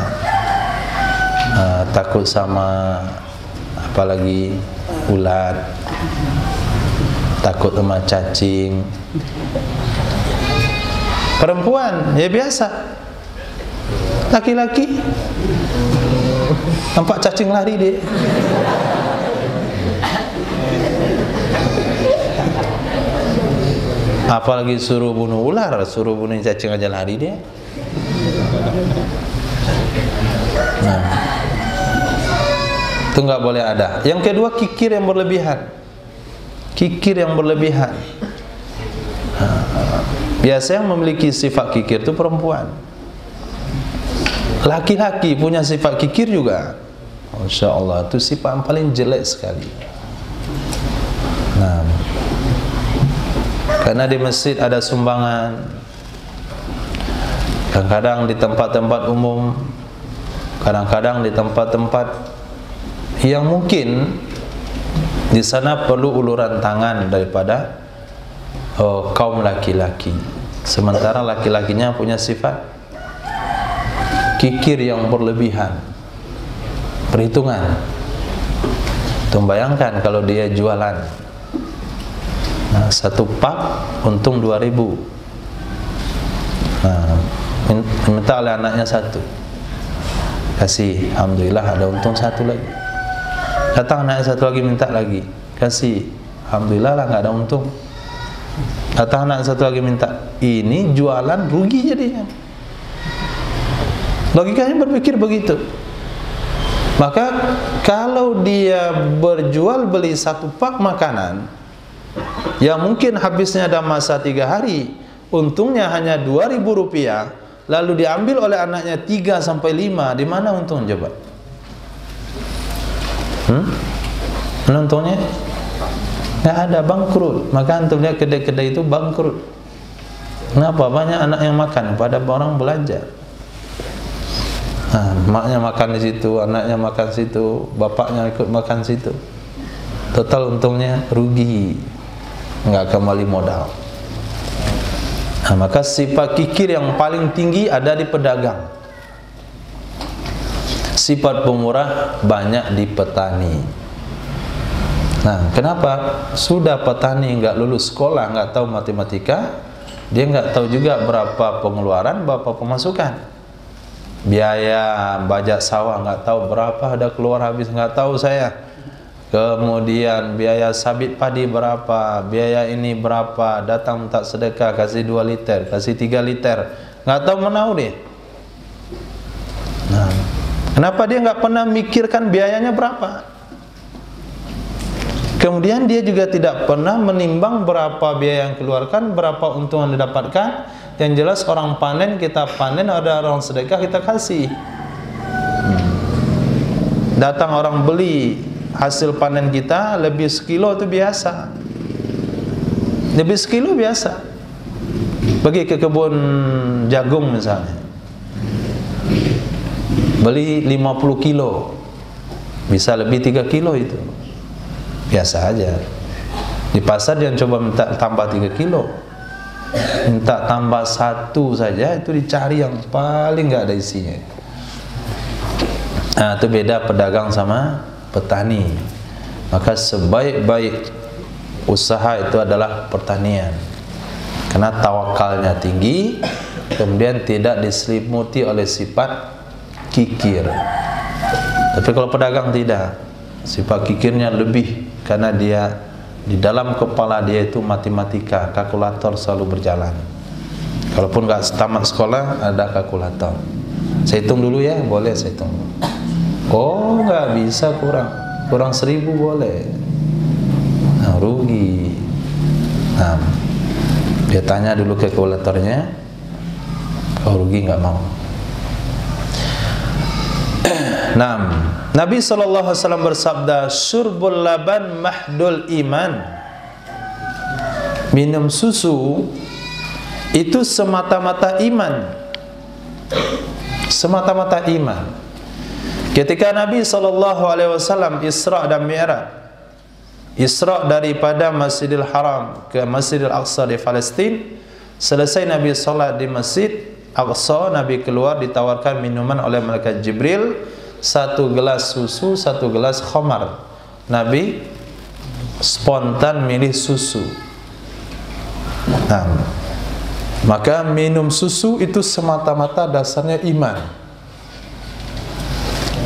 Takut sama apalagi ulat, takut sama cacing. Perempuan ya biasa. Laki-laki nampak cacing lari dia. Apalagi suruh bunuh ular, suruh bunuh cacing aja lari dia. Nah, itu nggak boleh ada. Yang kedua, kikir yang berlebihan. Kikir yang berlebihan. Biasa yang memiliki sifat kikir itu perempuan. Laki-laki punya sifat kikir juga. Masya Allah, itu sifat yang paling jelek sekali. Nah, karena di masjid ada sumbangan, kadang-kadang di tempat-tempat umum, kadang-kadang di tempat-tempat yang mungkin di sana perlu uluran tangan daripada kaum laki-laki. Sementara laki-lakinya punya sifat kikir yang berlebihan. Perhitungan. Tuh bayangkan kalau dia jualan, nah, satu pak untung 2.000. Nah, minta oleh anaknya satu, kasih, alhamdulillah ada untung satu lagi. Datang anaknya satu lagi, minta lagi, kasih, alhamdulillah lah nggak ada untung. Datang anak satu lagi minta, ini jualan rugi jadinya. Logikanya berpikir begitu. Maka kalau dia berjual beli satu pak makanan yang mungkin habisnya dalam masa 3 hari, untungnya hanya Rp2.000, lalu diambil oleh anaknya 3 sampai 5, di mana untung coba? Mana untungnya? Nggak ada, bangkrut. Maka antum lihat kedai-kedai itu bangkrut. Kenapa? Banyak anak yang makan pada orang belanja. Nah, maknya makan di situ, anaknya makan situ, bapaknya ikut makan situ. Total untungnya rugi, nggak kembali modal. Nah, maka sifat kikir yang paling tinggi ada di pedagang. Sifat pemurah banyak di petani. Nah, kenapa? Sudah petani nggak lulus sekolah, nggak tahu matematika, dia nggak tahu juga berapa pengeluaran, berapa pemasukan. Biaya bajak sawah nggak tahu berapa, ada keluar habis nggak tahu saya. Kemudian biaya sabit padi berapa, biaya ini berapa, datang minta sedekah, kasih 2 liter, kasih 3 liter, nggak tahu menau dia. Nah, kenapa dia nggak pernah mikirkan biayanya berapa? Kemudian dia juga tidak pernah menimbang berapa biaya yang keluarkan, berapa untung yang didapatkan. Yang jelas orang panen, kita panen, ada orang sedekah, kita kasih. Datang orang beli hasil panen kita, lebih sekilo itu biasa. Lebih sekilo biasa. Pergi ke kebun jagung misalnya, beli 50 kilo, bisa lebih 3 kilo itu. Biasa aja. Di pasar dia coba minta tambah 3 kilo, minta tambah 1 saja, itu dicari yang paling nggak ada isinya. Nah, itu beda pedagang sama petani. Maka sebaik-baik usaha itu adalah pertanian, karena tawakalnya tinggi, kemudian tidak diselimuti oleh sifat kikir. Tapi kalau pedagang tidak, sifat kikirnya lebih, karena dia di dalam kepala dia itu matematika, kalkulator selalu berjalan. Kalaupun nggak tamat sekolah, ada kalkulator. Saya hitung dulu ya, boleh saya hitung. Oh, nggak bisa, kurang 1000 boleh. Nah, rugi. Nah, dia tanya dulu ke kalkulatornya, kalau rugi nggak mau. Nah, Nabi SAW bersabda, syurbul laban mahdul iman. Minum susu itu semata-mata iman. Semata-mata iman. Ketika Nabi SAW Isra dan Mi'raj, Isra daripada Masjidil Haram ke Masjidil Aqsa di Palestina, selesai Nabi salat di Masjid Aqsa, Nabi keluar, ditawarkan minuman oleh malaikat Jibril, 1 gelas susu, 1 gelas khamar. Nabi spontan milih susu. Nah, maka minum susu itu semata-mata dasarnya iman.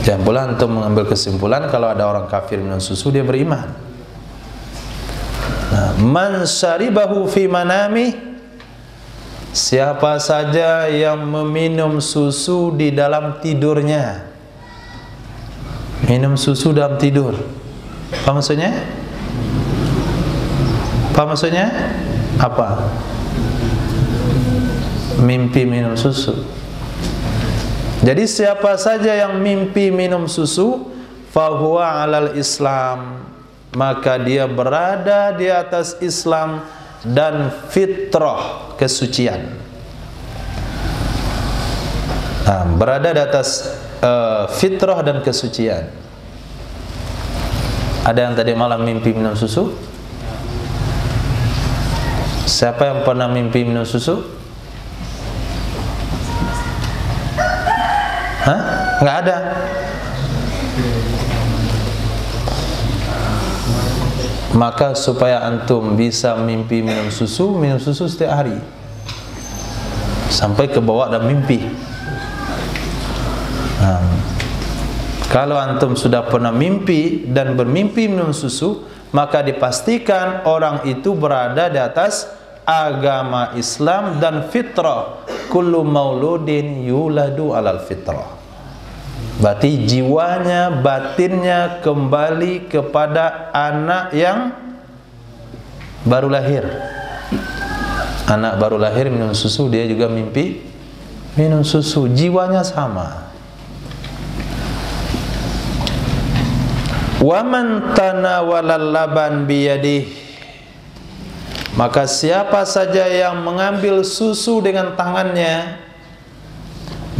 Jangan pula untuk mengambil kesimpulan kalau ada orang kafir minum susu dia beriman. Nah, man syaribahu fi manami, siapa saja yang meminum susu di dalam tidurnya. Minum susu dalam tidur. Apa maksudnya? Apa maksudnya? Apa? Mimpi minum susu. Jadi siapa saja yang mimpi minum susu, fahuwa alal Islam, maka dia berada di atas Islam dan fitrah, kesucian. Nah, berada di atas fitrah dan kesucian. Ada yang tadi malam mimpi minum susu? Siapa yang pernah mimpi minum susu? Hah? Nggak ada. Maka supaya antum bisa mimpi minum susu setiap hari, sampai ke bawah dan mimpi. Nah, kalau antum sudah pernah mimpi dan bermimpi minum susu, maka dipastikan orang itu berada di atas agama Islam dan fitrah. Kullu mauludin yuladu alal fitrah. Berarti jiwanya, batinnya kembali kepada anak yang baru lahir. Anak baru lahir minum susu, dia juga mimpi minum susu, jiwanya sama. Wa man tanawalal laban biyadih, maka siapa saja yang mengambil susu dengan tangannya,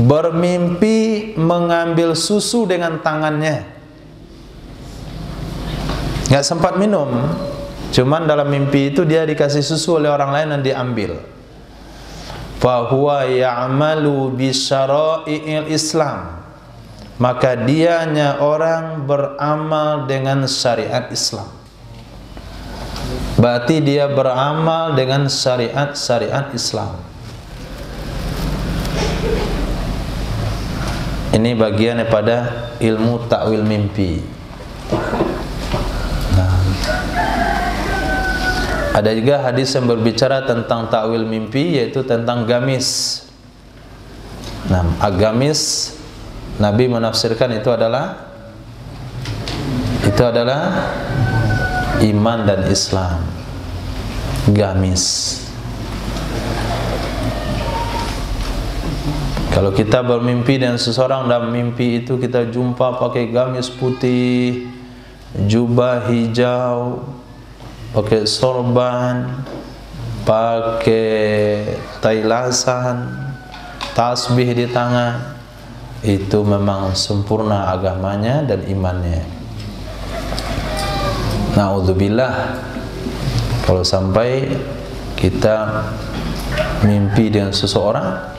bermimpi mengambil susu dengan tangannya, nggak sempat minum, cuman dalam mimpi itu dia dikasih susu oleh orang lain dan diambil, fahuwa ya'malu bisyara'i'il Islam, maka dianya orang beramal dengan syariat Islam. berarti dia beramal dengan syariat Islam. Ini bagian daripada ilmu takwil mimpi. Ada juga hadis yang berbicara tentang takwil mimpi, yaitu tentang gamis. Agamis Nabi menafsirkan itu adalah iman dan Islam. Gamis. Kalau kita bermimpi dengan seseorang, dalam mimpi itu kita jumpa pakai gamis putih, jubah hijau, pakai sorban, pakai tailasan, tasbih di tangan, itu memang sempurna agamanya dan imannya. Na'udzubillah, kalau sampai kita mimpi dengan seseorang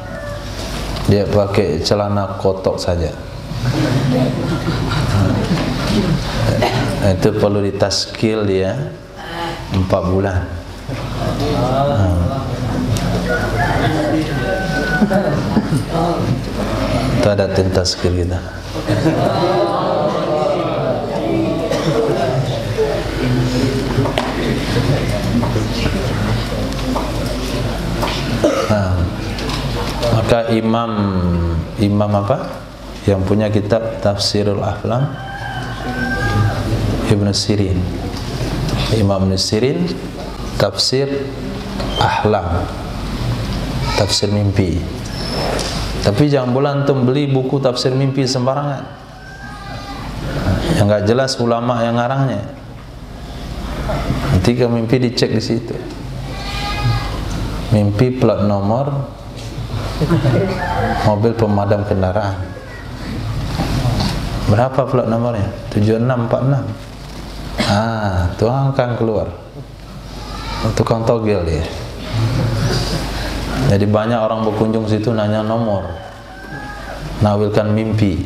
dia pakai celana kotok saja, itu perlu ditaskil dia 4 bulan. Itu ada taskil kita. Maka imam apa yang punya kitab Tafsirul Ahlam, Ibnu Sirin, Imam Ibnu Sirin, Tafsir Ahlam, tafsir mimpi. Tapi jangan boleh antum beli buku tafsir mimpi sembarangan, yang nggak jelas ulama yang ngarangnya. Nanti ke mimpi dicek di situ. Mimpi plat nomor mobil pemadam kendaraan. Berapa plat nomornya? 7646. Tuang akan keluar. Tukang togel dia. Jadi banyak orang berkunjung situ nanya nomor, nawilkan mimpi.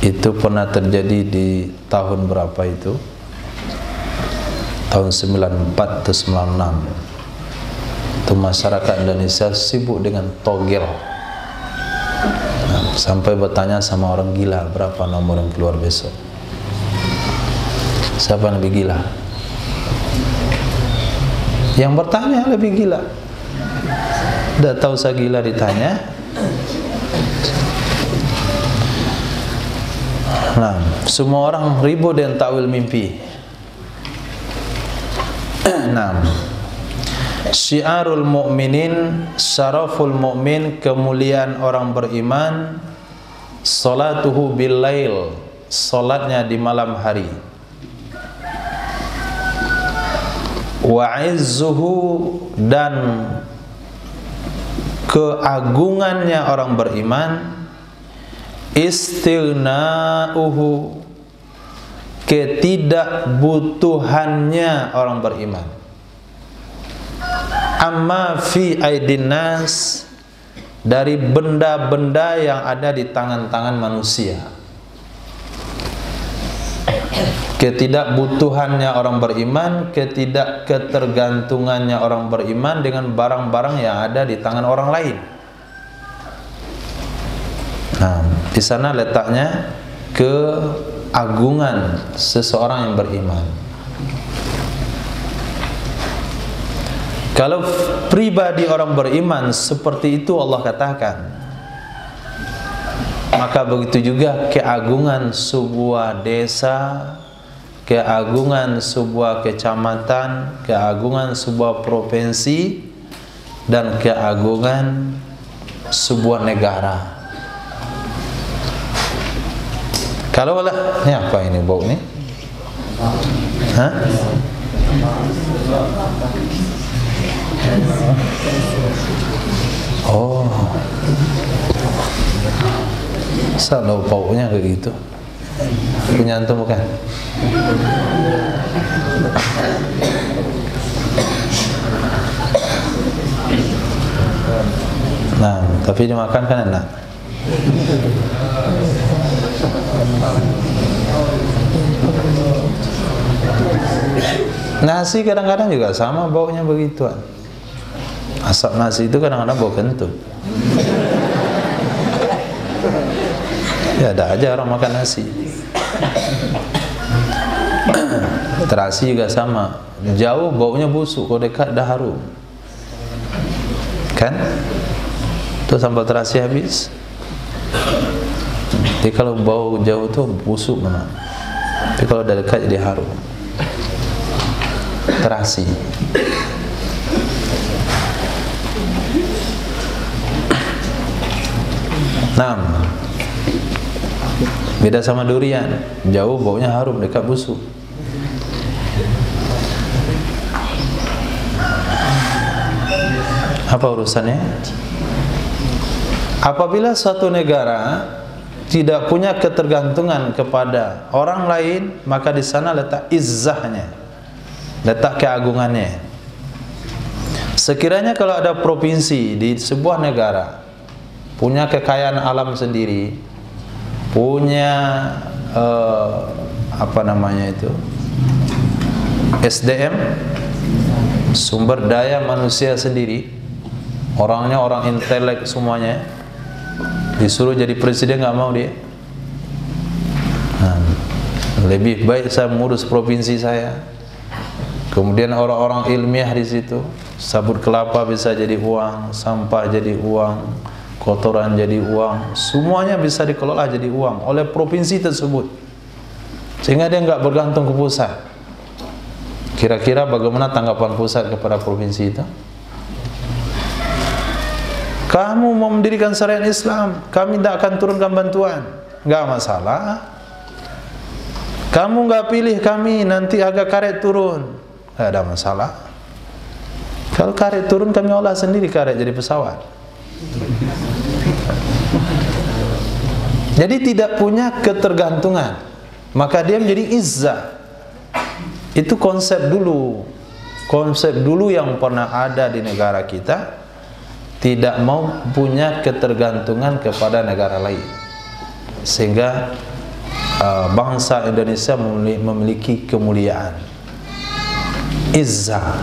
Itu pernah terjadi di tahun berapa itu? Tahun 94 atau 96. Itu masyarakat Indonesia sibuk dengan togel. Sampai bertanya sama orang gila, berapa nomor yang keluar besok? Siapa yang lebih gila? Yang bertanya lebih gila. Tidak tahu saya gila ditanya. Semua orang ribut dengan takwil mimpi. Syiarul mu'minin, syaraful mu'min, kemuliaan orang beriman, salatuhu bil lail, salatnya di malam hari, wa izzuhu, dan keagungannya orang beriman, istighna'uhu, ketidakbutuhannya orang beriman, amma fi aidin nas, dari benda-benda yang ada di tangan-tangan manusia. Ketidakbutuhannya orang beriman, ketidakketergantungannya orang beriman dengan barang-barang yang ada di tangan orang lain. Di sana letaknya keagungan seseorang yang beriman. Kalau pribadi orang beriman seperti itu Allah katakan, maka begitu juga keagungan sebuah desa, keagungan sebuah kecamatan, keagungan sebuah provinsi, dan keagungan sebuah negara. Kalau lah, ini apa ini bau ini? Hah? Oh, salah baunya kayak gitu. Punya antum bukan? Tapi dimakan kan enak. Nasi kadang-kadang juga sama baunya begituan. Asap nasi itu kadang-kadang bau kentut. Ya ada aja orang makan nasi. Terasi juga sama. Jauh baunya busuk, kalau dekat dah harum. Kan? Tuh sambal terasi habis. Jadi kalau bau jauh tuh busuk memang. Tapi kalau dari dekat jadi harum. Terasi. Beda sama durian, jauh baunya harum, dekat busuk. Apa urusannya? Apabila suatu negara tidak punya ketergantungan kepada orang lain, maka di sana letak izzahnya, letak keagungannya. Sekiranya kalau ada provinsi di sebuah negara punya kekayaan alam sendiri, punya apa namanya itu, SDM, sumber daya manusia sendiri, orangnya orang intelek semuanya, disuruh jadi presiden nggak mau dia. Lebih baik saya mengurus provinsi saya. Kemudian orang-orang ilmiah di situ, sabut kelapa bisa jadi uang, sampah jadi uang, kotoran jadi uang, semuanya bisa dikelola jadi uang oleh provinsi tersebut, sehingga dia nggak bergantung ke pusat. Kira-kira bagaimana tanggapan pusat kepada provinsi itu? Kamu mau mendirikan syariat Islam, kami tidak akan turunkan bantuan, nggak masalah. Kamu nggak pilih kami, nanti agak karet turun, nggak ada masalah. Kalau karet turun, kami olah sendiri karet jadi pesawat. Jadi tidak punya ketergantungan, maka dia menjadi izzah. Itu konsep dulu yang pernah ada di negara kita, tidak mau punya ketergantungan kepada negara lain, sehingga bangsa Indonesia memiliki kemuliaan, izzah.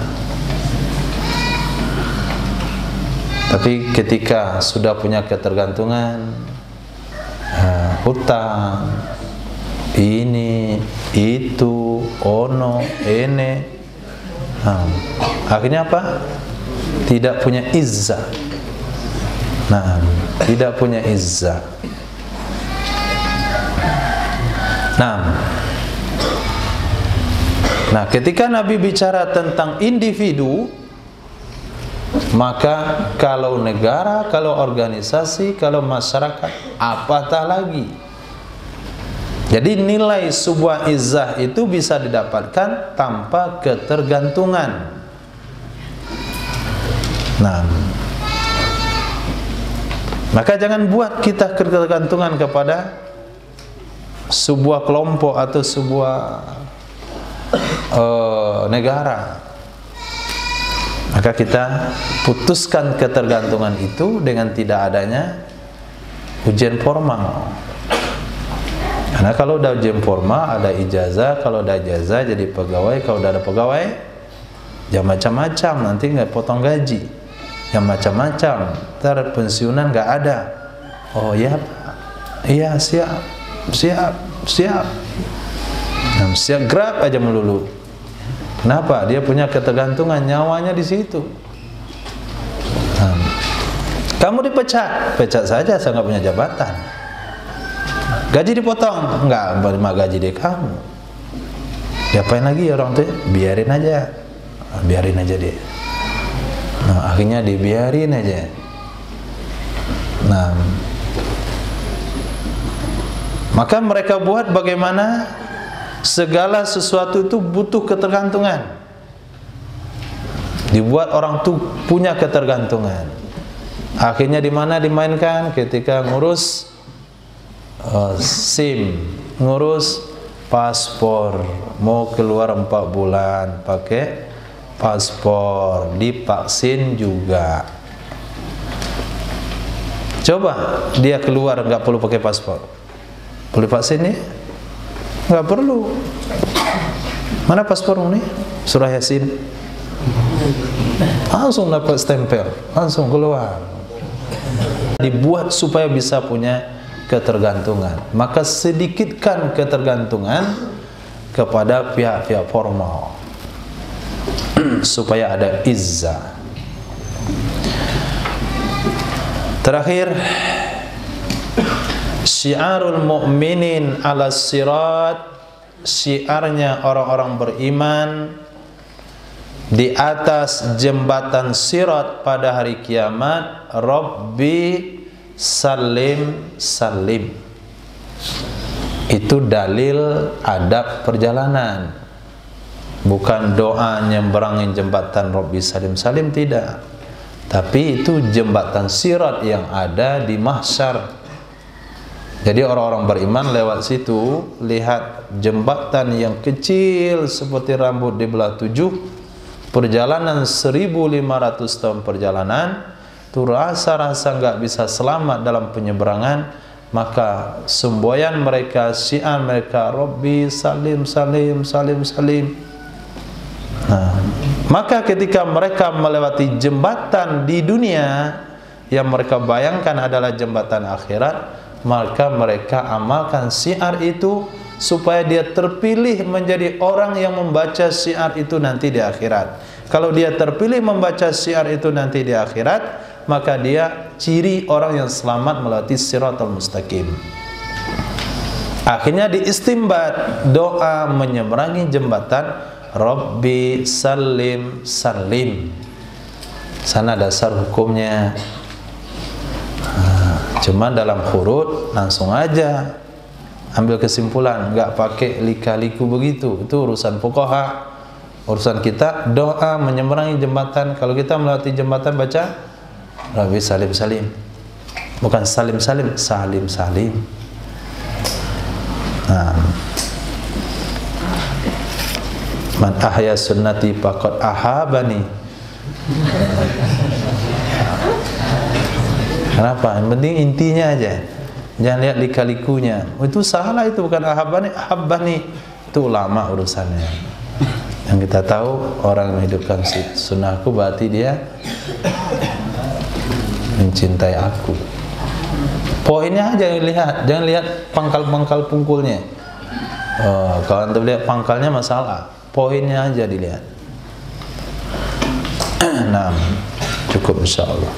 Tapi ketika sudah punya ketergantungan, hutang, ini, itu, ono, ene, akhirnya apa? Tidak punya izzah. Tidak punya izzah. Ketika Nabi bicara tentang individu, maka kalau negara, kalau organisasi, kalau masyarakat, apatah lagi. Jadi nilai sebuah izzah itu bisa didapatkan tanpa ketergantungan. Maka jangan buat kita ketergantungan kepada sebuah kelompok atau sebuah negara. Maka kita putuskan ketergantungan itu dengan tidak adanya ujian formal. Karena kalau ada ujian formal, ada ijazah. Kalau ada ijazah jadi pegawai. Kalau udah ada pegawai, ya macam-macam, nanti nggak potong gaji, yang macam-macam, ntar pensiunan nggak ada. Oh ya Pak, iya siap, siap grab aja melulu. Kenapa? Dia punya ketergantungan, nyawanya di situ. Kamu dipecat, pecat saja, saya nggak punya jabatan. Gaji dipotong, nggak berima gaji deh kamu. Diapain lagi orang tuh? Biarin aja dia. Akhirnya dibiarin aja. Maka mereka buat bagaimana segala sesuatu itu butuh ketergantungan. Dibuat orang tuh punya ketergantungan. Akhirnya di mana dimainkan? Ketika ngurus SIM, ngurus paspor, mau keluar 4 bulan pakai paspor, divaksin juga. Coba dia keluar nggak perlu pakai paspor, perlu vaksin nih? Nggak perlu. Mana paspor ini? Surah Yasin langsung dapat stempel, langsung keluar. Dibuat supaya bisa punya ketergantungan. Maka sedikitkan ketergantungan kepada pihak-pihak formal supaya ada izzah. Terakhir, syiarul mu'minin ala sirat, syiarnya orang-orang beriman di atas jembatan sirat pada hari kiamat, Rabbi salim salim. Itu dalil adab perjalanan, bukan doa nyemberangin jembatan Rabbi salim salim, tidak. Tapi itu jembatan sirat yang ada di mahsyar. Jadi orang-orang beriman lewat situ, lihat jembatan yang kecil seperti rambut di belah 7, perjalanan 1500 tahun perjalanan, tu rasa-rasa nggak bisa selamat dalam penyeberangan, maka semboyan mereka, syiar mereka, Rabbi salim salim salim salim. Nah, maka ketika mereka melewati jembatan di dunia yang mereka bayangkan adalah jembatan akhirat, maka mereka amalkan syiar itu supaya dia terpilih menjadi orang yang membaca syiar itu nanti di akhirat. Kalau dia terpilih membaca syiar itu nanti di akhirat, maka dia ciri orang yang selamat melewati siratal mustaqim. Akhirnya diistimbat doa menyeberangi jembatan Rabbi salim salim. Sana dasar hukumnya. Cuma dalam huruf langsung aja ambil kesimpulan, nggak pakai lika-liku begitu. Itu urusan fuqaha. Urusan kita doa menyeberangi jembatan. Kalau kita melewati jembatan baca Rabbi salim salim, bukan salim salim, salim salim. Nah, man ahya sunnati faqad ahabani. Kenapa? Yang penting intinya aja, jangan lihat lika-likunya. Itu salah, itu bukan ahabani, ahabani itu ulama urusannya. Yang kita tahu orang menghidupkan sunnahku berarti dia mencintai aku. Poinnya aja yang lihat, jangan lihat pangkal-pangkal pungkulnya. Kalau anda lihat pangkalnya masalah, poinnya aja dilihat. Nah, cukup insyaallah.